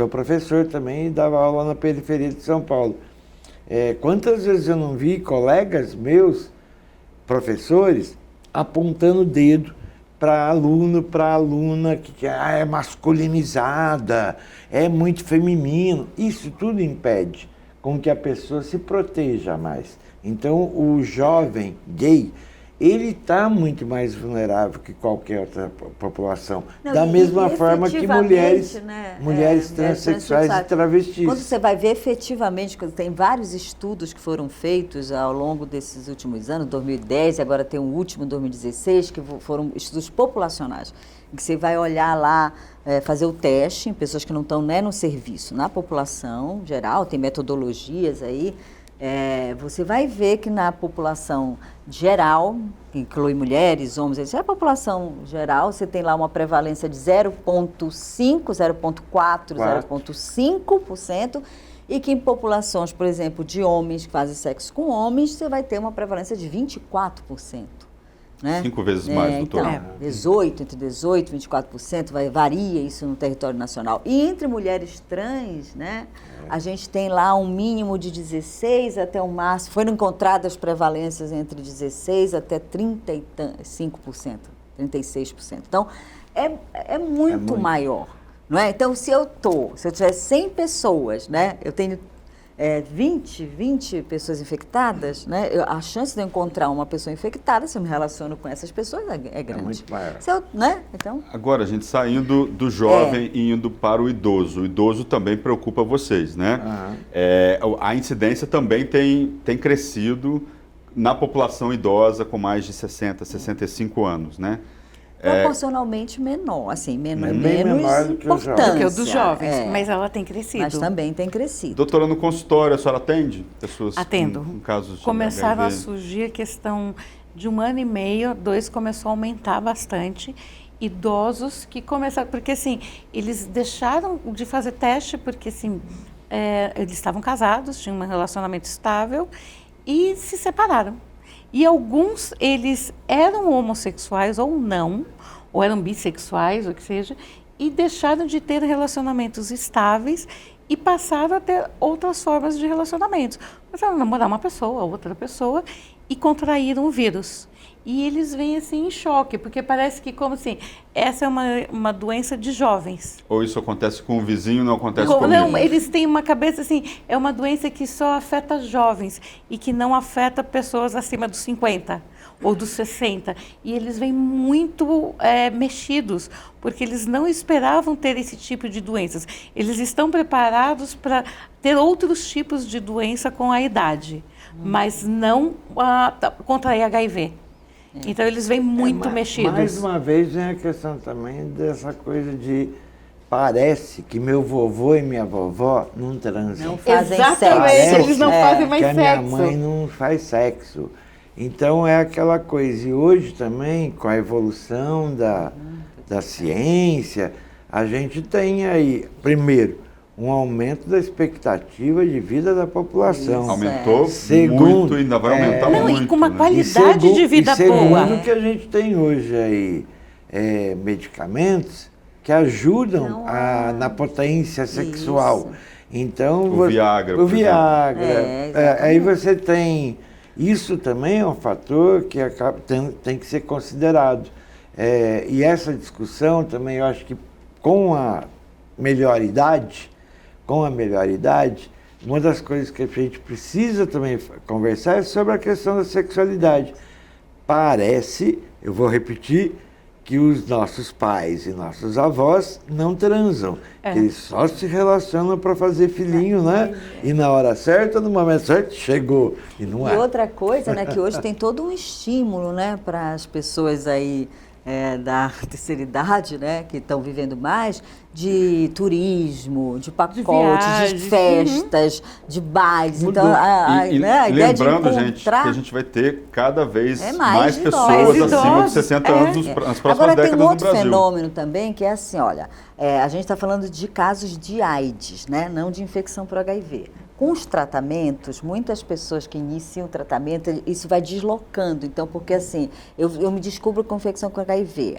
professor também e dava aula na periferia de São Paulo. Quantas vezes eu não vi colegas meus, professores, apontando o dedo para aluno, para aluna que é masculinizada, é muito feminino. Isso tudo impede com que a pessoa se proteja mais. Então, o jovem gay, ele está muito mais vulnerável que qualquer outra população. Da mesma forma que mulheres, mulheres transexuais e travestis. Quando você vai ver efetivamente, tem vários estudos que foram feitos ao longo desses últimos anos, 2010, e agora tem um último, 2016, que foram estudos populacionais, em que você vai olhar lá, fazer o teste em pessoas que não estão no serviço, na população geral, tem metodologias aí. Você vai ver que na população geral, que inclui mulheres, homens, a população geral, você tem lá uma prevalência de 0,5, 0,4, 0,5%, e que em populações, por exemplo, de homens que fazem sexo com homens, você vai ter uma prevalência de 24%. Né? 5 vezes mais, doutora. Então, entre 18% e 24%, varia isso no território nacional. E entre mulheres trans, né, a gente tem lá um mínimo de 16% até um máximo. Foram encontradas prevalências entre 16% até 35%, 36%. Então, é muito maior. Não é? Então, se eu tiver 100 pessoas, né, eu tenho 20 pessoas infectadas, né? A chance de eu encontrar uma pessoa infectada, se eu me relaciono com essas pessoas, é grande. É muito maior. Então... Agora, a gente saindo do jovem e indo para o idoso. O idoso também preocupa vocês, né? A incidência também tem crescido na população idosa com mais de 60, 65 anos, né? Proporcionalmente menor, assim, menos menor do que o jovem. importância. Do que o dos jovens, mas ela tem crescido. Mas também tem crescido. Doutora, no consultório, a senhora atende pessoas Atendo. com casos de Começaram HIV? a surgir a questão de 1 ano e meio, 2 começou a aumentar bastante. Idosos que começaram, porque assim, eles deixaram de fazer teste, porque assim, eles estavam casados, tinham um relacionamento estável e se separaram. E alguns, eles eram homossexuais ou não, ou eram bissexuais, ou o que seja, e deixaram de ter relacionamentos estáveis e passaram a ter outras formas de relacionamentos. Começaram a namorar uma pessoa, outra pessoa, e contraíram o vírus. E eles vêm assim em choque, porque parece que como assim, essa é uma doença de jovens. Ou isso acontece com o vizinho, não acontece comigo? Não, eles têm uma cabeça assim, é uma doença que só afeta jovens e que não afeta pessoas acima dos 50 ou dos 60. E eles vêm muito mexidos, porque eles não esperavam ter esse tipo de doenças. Eles estão preparados para ter outros tipos de doença com a idade, mas não contrair HIV. Então, eles vêm muito mexidos. Mais uma vez, vem a questão também dessa coisa de parece que meu vovô e minha vovó não transam. Não fazem Exatamente, sexo. eles não fazem mais que a minha sexo. mãe não faz sexo. Então é aquela coisa. E hoje também, com a evolução da ciência, a gente tem aí, primeiro, um aumento da expectativa de vida da população. Isso. Aumentou Segundo, muito e ainda vai aumentar Não, muito. e com uma né? qualidade de vida e segundo boa. que a gente tem hoje aí medicamentos que ajudam Não, na potência sexual. Isso. O Então, você- Viagra, O por exemplo. Viagra. Exatamente. Aí você tem... Isso também é um fator que tem que ser considerado. E essa discussão também, eu acho que com a melhor idade, uma das coisas que a gente precisa também conversar é sobre a questão da sexualidade. Parece, eu vou repetir, que os nossos pais e nossos avós não transam. Eles só se relacionam para fazer filhinho, né? E na hora certa, no momento certo, chegou. E não E é. outra coisa, né, que hoje tem todo um estímulo, né, para as pessoas aí da terceira idade, né, que estão vivendo mais, de turismo, de pacotes, viagens, de festas, de bailes. Mudou. Então, a ideia de lembrando, gente, que encontrar... a gente vai ter cada vez mais mais idosos. pessoas Mais acima de idosos, 60 anos nas próximas Agora décadas tem um no outro Brasil. fenômeno também, que é assim, olha, a gente está falando de casos de AIDS, né, não de infecção por HIV. Com os tratamentos, muitas pessoas que iniciam o tratamento, isso vai deslocando. Então, porque assim, eu me descubro com infecção com HIV,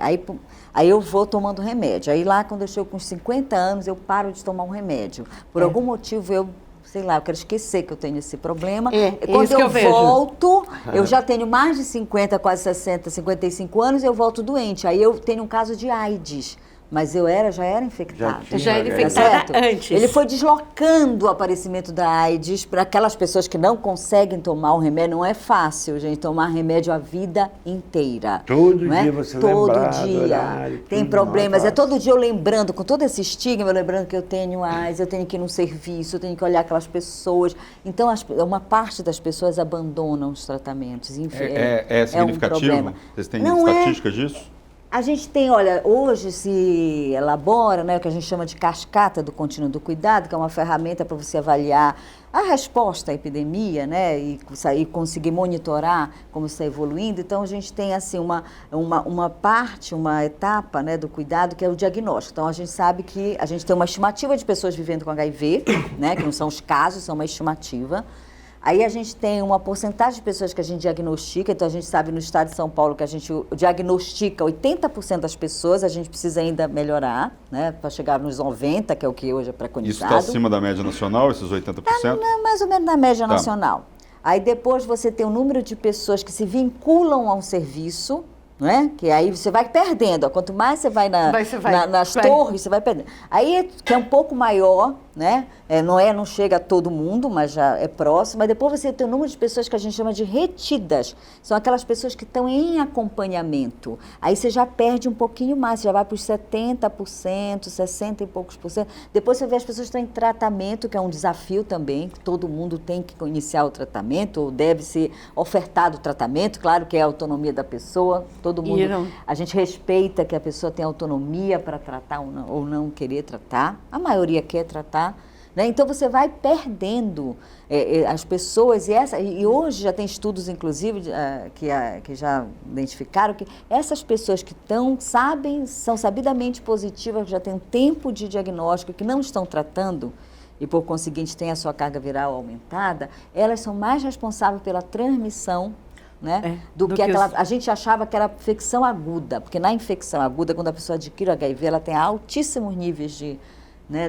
aí eu vou tomando remédio. Aí lá, quando eu chego com uns 50 anos, eu paro de tomar um remédio. Por algum motivo, sei lá, eu quero esquecer que eu tenho esse problema. Quando isso que eu vejo. volto, eu já tenho mais de 50, quase 60, 55 anos, eu volto doente. Aí eu tenho um caso de AIDS. Mas já era infectada. Já era Tá infectada certo? antes. Ele foi deslocando o aparecimento da AIDS para aquelas pessoas que não conseguem tomar o remédio. Não é fácil, gente, tomar remédio a vida inteira. Todo não é? dia você Todo lembrar do dia. horário, Tem tudo, problemas. não é É todo dia eu lembrando, com todo esse estigma, eu lembrando que eu tenho AIDS, eu tenho que ir num serviço, eu tenho que olhar aquelas pessoas. Então, uma parte das pessoas abandonam os tratamentos. É significativo? problema. Vocês têm Não estatísticas disso? A gente tem, olha, hoje se elabora, né, o que a gente chama de cascata do contínuo do cuidado, que é uma ferramenta para você avaliar a resposta à epidemia, né, e conseguir monitorar como está evoluindo. Então, a gente tem, assim, uma etapa, né, do cuidado, que é o diagnóstico. Então, a gente sabe que a gente tem uma estimativa de pessoas vivendo com HIV, né, que não são os casos, são uma estimativa. Aí a gente tem uma porcentagem de pessoas que a gente diagnostica, então a gente sabe no estado de São Paulo que a gente diagnostica 80% das pessoas, a gente precisa ainda melhorar, né, para chegar nos 90%, que é o que hoje é preconizado. Isso está acima da média nacional, esses 80%? Tá mais ou menos na média nacional. Aí depois você tem o número de pessoas que se vinculam a um serviço, não é? Que aí você vai perdendo. Quanto mais você vai nas torres, você vai perdendo. Aí que é um pouco maior, né? Não chega a todo mundo, mas já é próximo. Mas depois você tem o número de pessoas que a gente chama de retidas. São aquelas pessoas que estão em acompanhamento. Aí você já perde um pouquinho mais, você já vai para os 70%, 60 e poucos por cento. Depois você vê as pessoas que estão em tratamento, que é um desafio também, que todo mundo tem que iniciar o tratamento, ou deve ser ofertado o tratamento, claro que é a autonomia da pessoa, todo mundo. A gente respeita que a pessoa tem autonomia para tratar ou não querer tratar. A maioria quer tratar. Né? Então você vai perdendo as pessoas, e hoje já tem estudos, inclusive, que já identificaram que essas pessoas que são sabidamente positivas, que já têm um tempo de diagnóstico, que não estão tratando, e por conseguinte têm a sua carga viral aumentada, elas são mais responsáveis pela transmissão, né? Do que a gente achava que era infecção aguda, porque na infecção aguda, quando a pessoa adquire o HIV, ela tem altíssimos níveis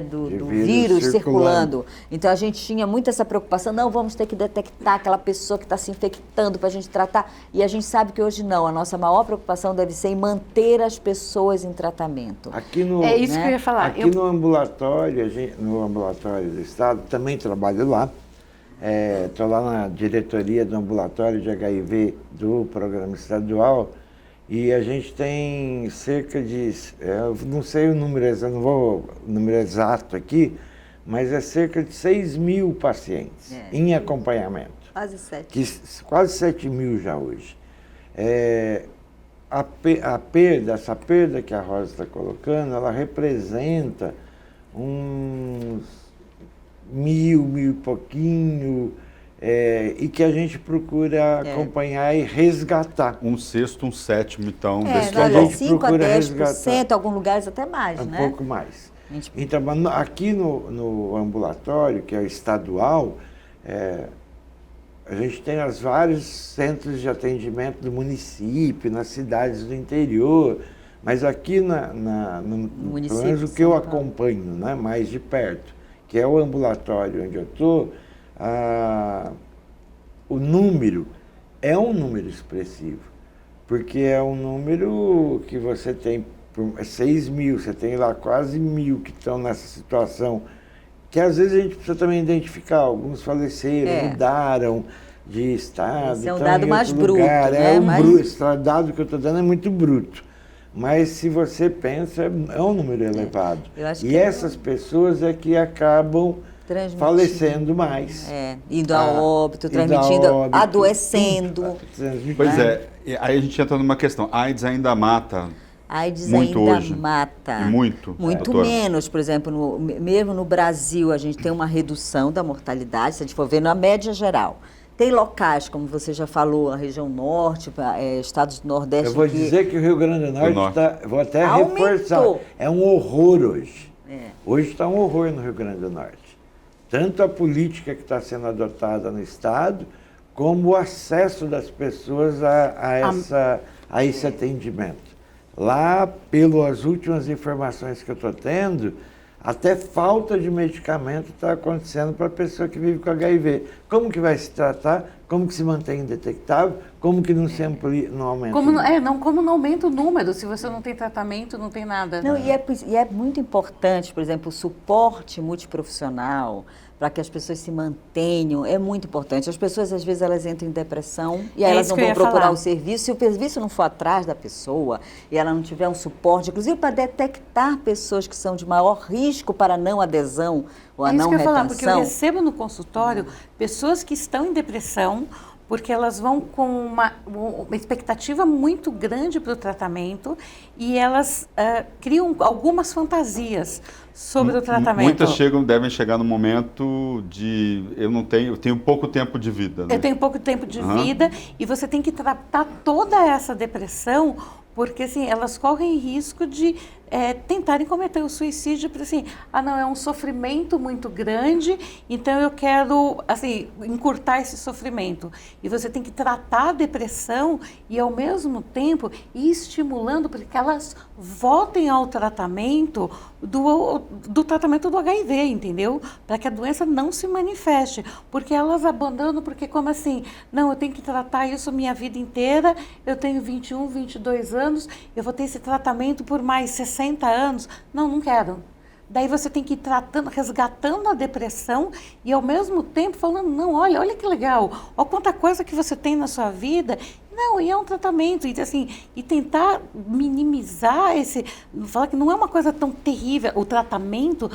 do vírus circulando. Então a gente tinha muito essa preocupação, não, vamos ter que detectar aquela pessoa que está se infectando para a gente tratar, e a gente sabe que hoje não, a nossa maior preocupação deve ser em manter as pessoas em tratamento. É isso que eu ia falar. Aqui no ambulatório, no ambulatório do Estado, também trabalho lá, estou lá na diretoria do ambulatório de HIV do programa estadual, e a gente tem cerca de, eu não sei o número exato, não vou o número exato aqui, mas é cerca de 6 mil pacientes em acompanhamento. Quase 7. Quase 7 mil já hoje. essa perda que a Rosa está colocando, ela representa uns 1.000 e pouquinho, e que a gente procura acompanhar e resgatar. Um sexto, um sétimo, então, desse que a total. gente 5 a procura 10%, alguns lugares até mais, Um né? pouco mais. Gente, Então, aqui no ambulatório, que é estadual, a gente tem os vários centros de atendimento do município, nas cidades do interior, mas aqui no pelo menos o que eu acompanho, né, mais de perto, que é o ambulatório onde eu estou, o número é um número expressivo, porque é um número que você tem 6.000, você tem lá quase 1.000 que estão nessa situação, que às vezes a gente precisa também identificar, alguns faleceram, mudaram de estado. Esse é um estão dado em mais outro bruto, lugar. né? Esse dado que eu estou dando é muito bruto. Mas se você pensa, é um número elevado. Eu acho E que essas pessoas é que acabam falecendo mais. Indo a óbito, transmitindo, adoecendo. Pois é, aí a gente entra numa questão. A AIDS ainda mata. AIDS muito ainda hoje. mata. E muito? Muito doutora? menos, por exemplo, mesmo no Brasil a gente tem uma redução da mortalidade, se a gente for ver na média geral. Tem locais, como você já falou, a região norte, estados do Nordeste. Eu vou dizer que o Rio Grande do Norte está, vou até reforçar, é um horror hoje. Hoje está um horror no Rio Grande do Norte. Tanto a política que está sendo adotada no estado, como o acesso das pessoas a esse atendimento. Lá, pelas últimas informações que eu estou tendo, até falta de medicamento está acontecendo para a pessoa que vive com HIV. Como que vai se tratar? Como que se mantém indetectável? Como que não se amplia, não aumenta? Como não aumenta o número, se você não tem tratamento, não tem nada. Não, e é muito importante, por exemplo, o suporte multiprofissional para que as pessoas se mantenham, é muito importante. As pessoas, às vezes, elas entram em depressão e aí elas não vão procurar o serviço. Se o serviço não for atrás da pessoa e ela não tiver um suporte, inclusive para detectar pessoas que são de maior risco para a não adesão ou a não retenção. É isso que eu ia falar, porque eu recebo no consultório pessoas que estão em depressão porque elas vão com uma expectativa muito grande para o tratamento e elas criam algumas fantasias sobre o tratamento. Muitas devem chegar no momento de eu tenho pouco tempo de vida. Né? Eu tenho pouco tempo de vida e você tem que tratar toda essa depressão porque assim, elas correm risco de tentarem cometer o suicídio, porque assim, não, é um sofrimento muito grande, então eu quero assim, encurtar esse sofrimento. E você tem que tratar a depressão e ao mesmo tempo ir estimulando para que elas voltem ao tratamento do tratamento do HIV, entendeu? Para que a doença não se manifeste, porque elas abandonam, porque como assim? Não, eu tenho que tratar isso minha vida inteira, eu tenho 21, 22 anos, eu vou ter esse tratamento por mais 60 anos. Não quero. Daí você tem que ir tratando, resgatando a depressão e ao mesmo tempo falando, não, olha que legal, olha quanta coisa que você tem na sua vida. Não, e é um tratamento, e assim, e tentar minimizar falar que não é uma coisa tão terrível. O tratamento,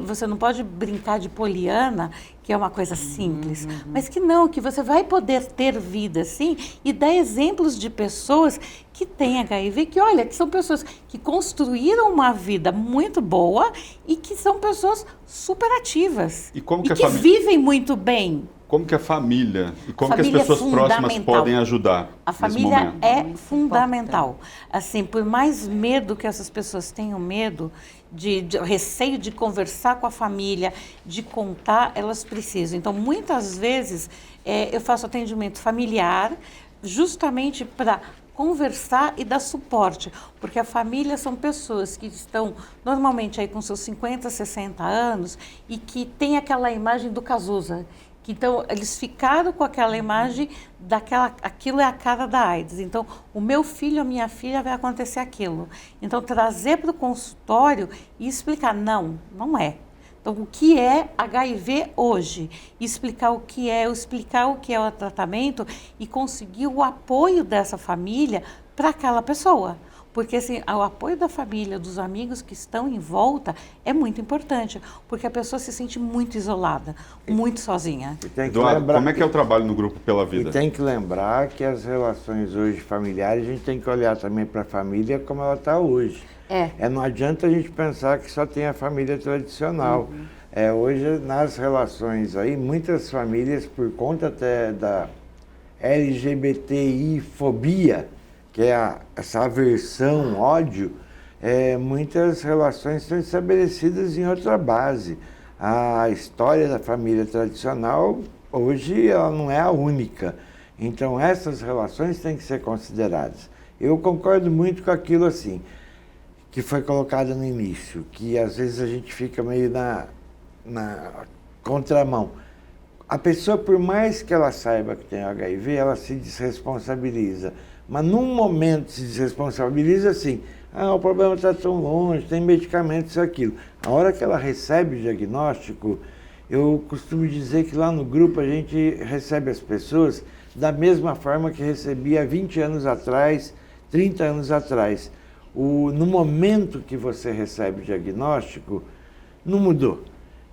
você não pode brincar de Poliana, que é uma coisa simples, mas que não, que você vai poder ter vida, sim, e dar exemplos de pessoas que têm HIV, que olha, que são pessoas que construíram uma vida muito boa e que são pessoas super ativas e que vivem muito bem. Como que a família e como que as pessoas próximas podem ajudar? A família é fundamental. Assim, por mais medo que essas pessoas tenham de receio de conversar com a família, de contar, elas precisam. Então, muitas vezes, eu faço atendimento familiar justamente para conversar e dar suporte, porque a família são pessoas que estão normalmente aí com seus 50, 60 anos e que tem aquela imagem do Cazuza. Então, eles ficaram com aquela imagem aquilo é a cara da AIDS. Então, o meu filho, a minha filha vai acontecer aquilo. Então, trazer para o consultório e explicar, não é. Então, o que é HIV hoje? Explicar o que é o tratamento e conseguir o apoio dessa família para aquela pessoa. porque assim, o apoio da família, dos amigos que estão em volta é muito importante, porque a pessoa se sente muito isolada, muito sozinha. E tem que Eduardo, lembrar como é que é o trabalho no Grupo Pela Vida? E tem que lembrar que as relações hoje familiares, a gente tem que olhar também para a família como ela está hoje. Não adianta a gente pensar que só tem a família tradicional. Hoje, nas relações aí, muitas famílias, por conta até da LGBTI-fobia, que é essa aversão, ódio, muitas relações são estabelecidas em outra base. A história da família tradicional, hoje, ela não é a única. Então, essas relações têm que ser consideradas. Eu concordo muito com aquilo assim, que foi colocado no início, que às vezes a gente fica meio na contramão. A pessoa, por mais que ela saiba que tem HIV, ela se desresponsabiliza. Mas num momento se desresponsabiliza assim, o problema está tão longe, tem medicamentos, isso, aquilo. A hora que ela recebe o diagnóstico, eu costumo dizer que lá no grupo a gente recebe as pessoas da mesma forma que recebia 20 anos atrás, 30 anos atrás. No momento que você recebe o diagnóstico, não mudou.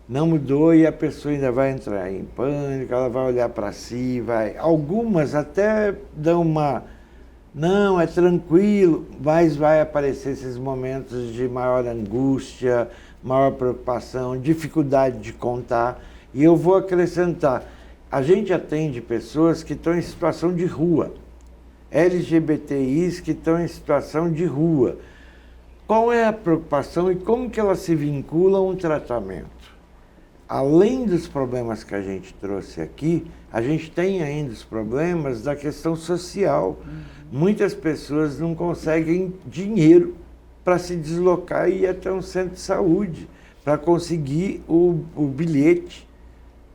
Não mudou e a pessoa ainda vai entrar em pânico, ela vai olhar para si, algumas até dão não, é tranquilo, mas vai aparecer esses momentos de maior angústia, maior preocupação, dificuldade de contar. E eu vou acrescentar, a gente atende pessoas que estão em situação de rua, LGBTIs que estão em situação de rua. Qual é a preocupação e como que elas se vinculam a um tratamento? Além dos problemas que a gente trouxe aqui, a gente tem ainda os problemas da questão social. Muitas pessoas não conseguem dinheiro para se deslocar e ir até um centro de saúde, para conseguir o bilhete,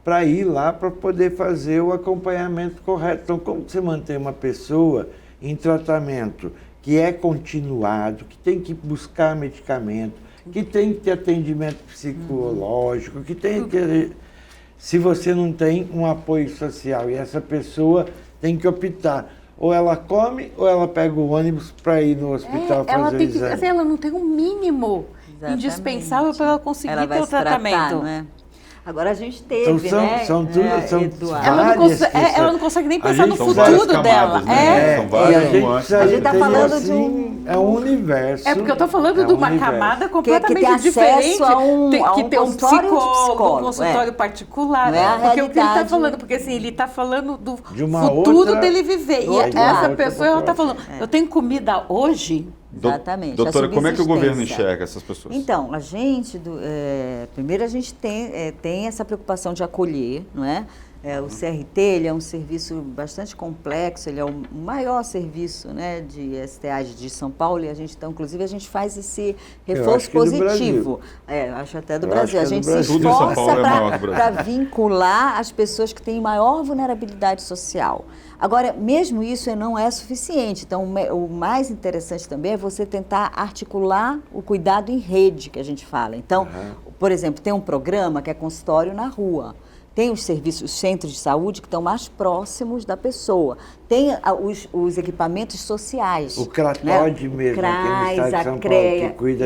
para ir lá para poder fazer o acompanhamento correto. Então, como você mantém uma pessoa em tratamento que é continuado, que tem que buscar medicamento, que tem que ter atendimento psicológico, que tem que ter... Se você não tem um apoio social e essa pessoa tem que optar, ou ela come ou ela pega o ônibus para ir no hospital fazer o exame. Ela não tem um mínimo indispensável para ela conseguir ter o tratamento. Tratar, não é? Agora a gente teve, então, são ela não consegue nem pensar no futuro dela. São várias nuances. A gente está falando assim, de um... É um universo. Porque eu estou falando de uma camada completamente que tem diferente. Que tem um psicólogo, um consultório particular. Não é a porque o que ele está realidade. falando, porque assim, ele está falando do uma futuro outra, dele viver. E essa pessoa, ela está falando, eu tenho comida hoje. Exatamente. Doutora, como é que o governo enxerga essas pessoas? Então, a gente, primeiro a gente tem essa preocupação de acolher, não é? O CRT, ele é um serviço bastante complexo, ele é o maior serviço, né, de STAs de São Paulo, e a gente, então, inclusive, a gente faz esse reforço positivo. Acho até do Brasil. A gente se esforça para vincular as pessoas que têm maior vulnerabilidade social. Agora, mesmo isso não é suficiente. Então, o mais interessante também é você tentar articular o cuidado em rede, que a gente fala. Então, por exemplo, tem um programa que é consultório na rua. Tem os serviços, os centros de saúde que estão mais próximos da pessoa. Tem os equipamentos sociais. O CRATOD, né? Mesmo, aqui no estado de São Paulo, que cuida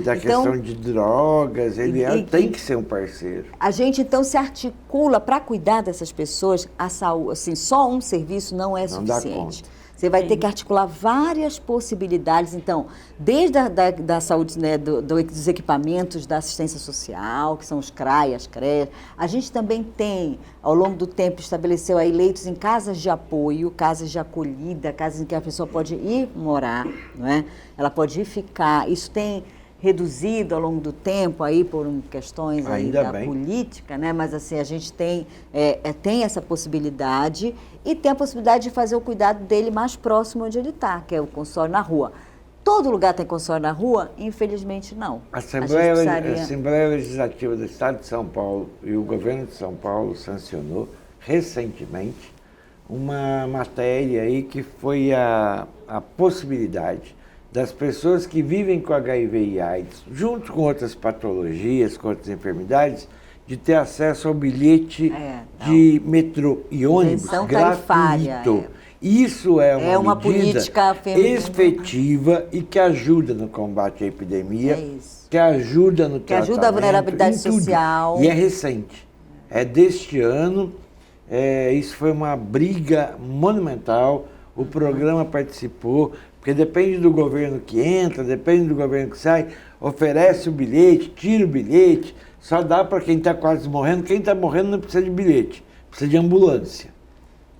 da questão de drogas, ele tem que ser um parceiro. A gente, então, se articula para cuidar dessas pessoas. A saúde, assim, só um serviço não é suficiente. Você vai ter que articular várias possibilidades. Então, desde da saúde, né, dos equipamentos da assistência social, que são os CRAI, as CREAS. A gente também tem, ao longo do tempo, estabeleceu aí leitos em casas de apoio, casas de acolhida, casas em que a pessoa pode ir morar, não é? Ela pode ir ficar. Isso tem reduzido ao longo do tempo aí por questões aí da política, né? Mas assim, a gente tem essa possibilidade e tem a possibilidade de fazer o cuidado dele mais próximo onde ele está, que é o consultório na rua. Todo lugar tem consultório na rua? Infelizmente não. A Assembleia Legislativa do Estado de São Paulo e o governo de São Paulo sancionou recentemente uma matéria aí que foi a possibilidade das pessoas que vivem com HIV e AIDS, junto com outras patologias, com outras enfermidades, de ter acesso ao bilhete de metrô e ônibus gratuito. Isso é uma medida política feminina efetiva e que ajuda no combate à epidemia, É isso. que ajuda no Que ajuda a vulnerabilidade social. E é recente. É deste ano. Isso foi uma briga monumental. O programa participou, porque depende do governo que entra, depende do governo que sai, oferece o bilhete, tira o bilhete, só dá para quem está quase morrendo. Quem está morrendo não precisa de bilhete, precisa de ambulância.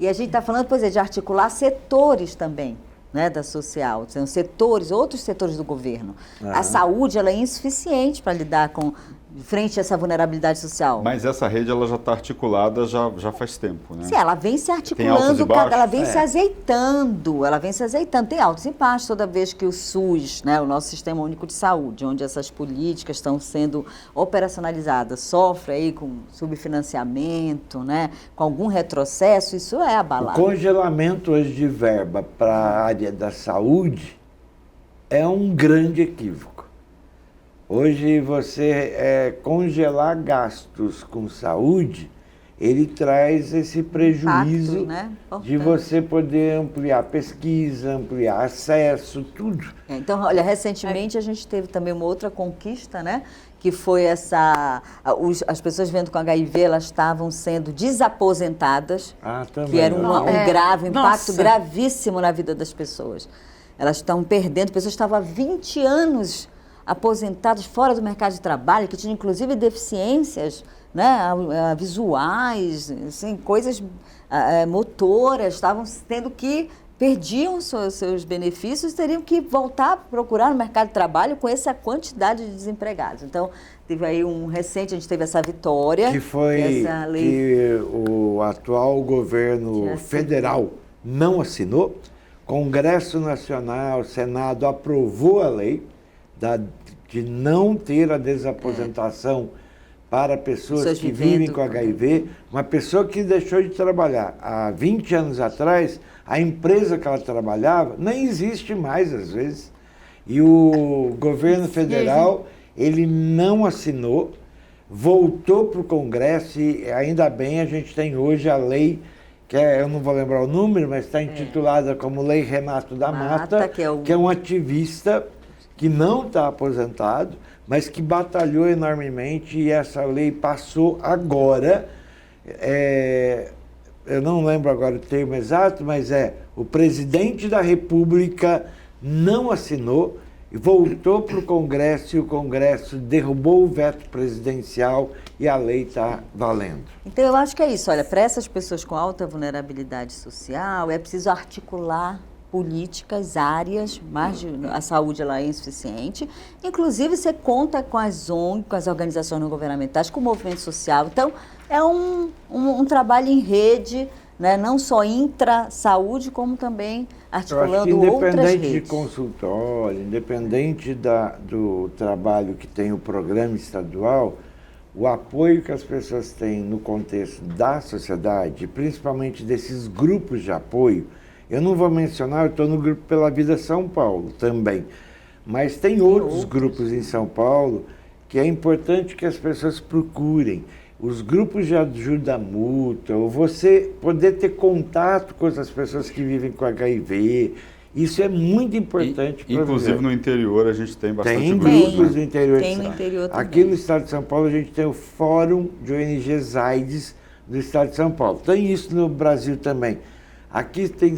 E a gente está falando, pois é, de articular setores também, né, da social, são setores, outros setores do governo. A saúde, ela é insuficiente para lidar frente a essa vulnerabilidade social. Mas essa rede ela já está articulada já faz tempo, né? Sim, ela vem se altos e articulando, baixos? ela vem se azeitando, Tem altos e baixos toda vez que o SUS, né, o nosso Sistema Único de Saúde, onde essas políticas estão sendo operacionalizadas, sofre aí com subfinanciamento, né, com algum retrocesso, isso é abalado. O congelamento hoje de verba para a área da saúde é um grande equívoco. Hoje você congelar gastos com saúde, ele traz esse prejuízo Impacto, né? de você poder ampliar pesquisa, ampliar acesso, tudo. Então, olha, recentemente a gente teve também uma outra conquista, né? Que foi as pessoas vendo com HIV, elas estavam sendo desaposentadas, Também. que era um grave, impacto Nossa. gravíssimo na vida das pessoas. Elas estão perdendo, pessoas estavam há 20 anos aposentadas fora do mercado de trabalho, que tinham inclusive deficiências, né, visuais, assim, coisas motoras, estavam tendo que perdiam seus benefícios, teriam que voltar a procurar no mercado de trabalho com essa quantidade de desempregados. Então, teve aí a gente teve essa vitória. Que foi essa lei que o atual governo federal não assinou. Congresso Nacional, Senado aprovou a lei de não ter a desaposentação para pessoas que vivem com HIV. Uma pessoa que deixou de trabalhar há 20 anos atrás, a empresa que ela trabalhava nem existe mais às vezes. E o governo federal, ele não assinou, voltou para o Congresso e ainda bem a gente tem hoje a lei, eu não vou lembrar o número, mas está intitulada como Lei Renato da Mata, que é um ativista que não está aposentado, mas que batalhou enormemente e essa lei passou agora. Eu não lembro agora o termo exato, mas o presidente da República não assinou e voltou para o Congresso e o Congresso derrubou o veto presidencial e a lei está valendo. Então, eu acho que é isso. Olha, para essas pessoas com alta vulnerabilidade social, é preciso articular políticas, áreas, mas a saúde ela é insuficiente. Inclusive, você conta com as ONGs, com as organizações não governamentais, com o movimento social. Então, é um trabalho em rede, né? Não só intra-saúde, como também articulando outras redes. Independente de consultório, independente do trabalho que tem o programa estadual, o apoio que as pessoas têm no contexto da sociedade, principalmente desses grupos de apoio, eu não vou mencionar, eu estou no grupo Pela Vida São Paulo também, mas tem outros grupos em São Paulo que é importante que as pessoas procurem. Os grupos de ajuda mútua, ou você poder ter contato com as pessoas que vivem com HIV, isso é muito importante. Inclusive no interior a gente tem bastante tem grupos. grupos no interior. Tem no interior também. Aqui no estado de São Paulo a gente tem o Fórum de ONGs AIDS do estado de São Paulo. Tem isso no Brasil também. Aqui tem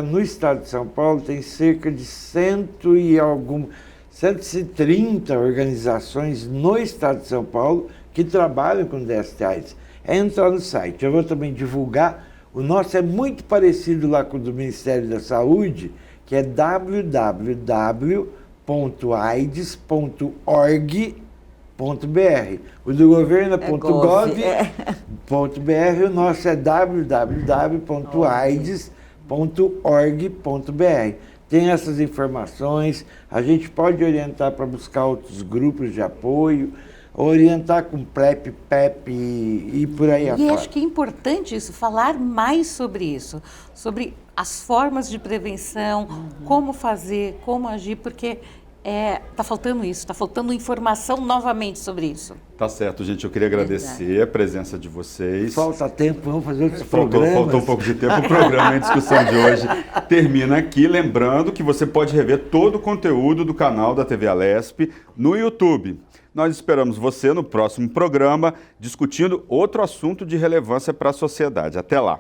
no estado de São Paulo, tem cerca de 130 organizações no estado de São Paulo que trabalham com DST/AIDS. É entrar no site. Eu vou também divulgar. O nosso é muito parecido lá com o do Ministério da Saúde, que é www.aids.org.br. O do governo é .gov.br, o nosso é www.aids.org.br. Tem essas informações, a gente pode orientar para buscar outros grupos de apoio, orientar com PrEP, PEP e por aí afora. E acho que é importante isso, falar mais sobre isso, sobre as formas de prevenção, como fazer, como agir, porque Tá faltando isso, está faltando informação novamente sobre isso. Tá certo, gente. Eu queria agradecer a presença de vocês. Falta tempo, vamos fazer outros Faltou programas. um pouco de tempo. O programa e a discussão de hoje termina aqui. Lembrando que você pode rever todo o conteúdo do canal da TV Alesp no YouTube. Nós esperamos você no próximo programa discutindo outro assunto de relevância para a sociedade. Até lá!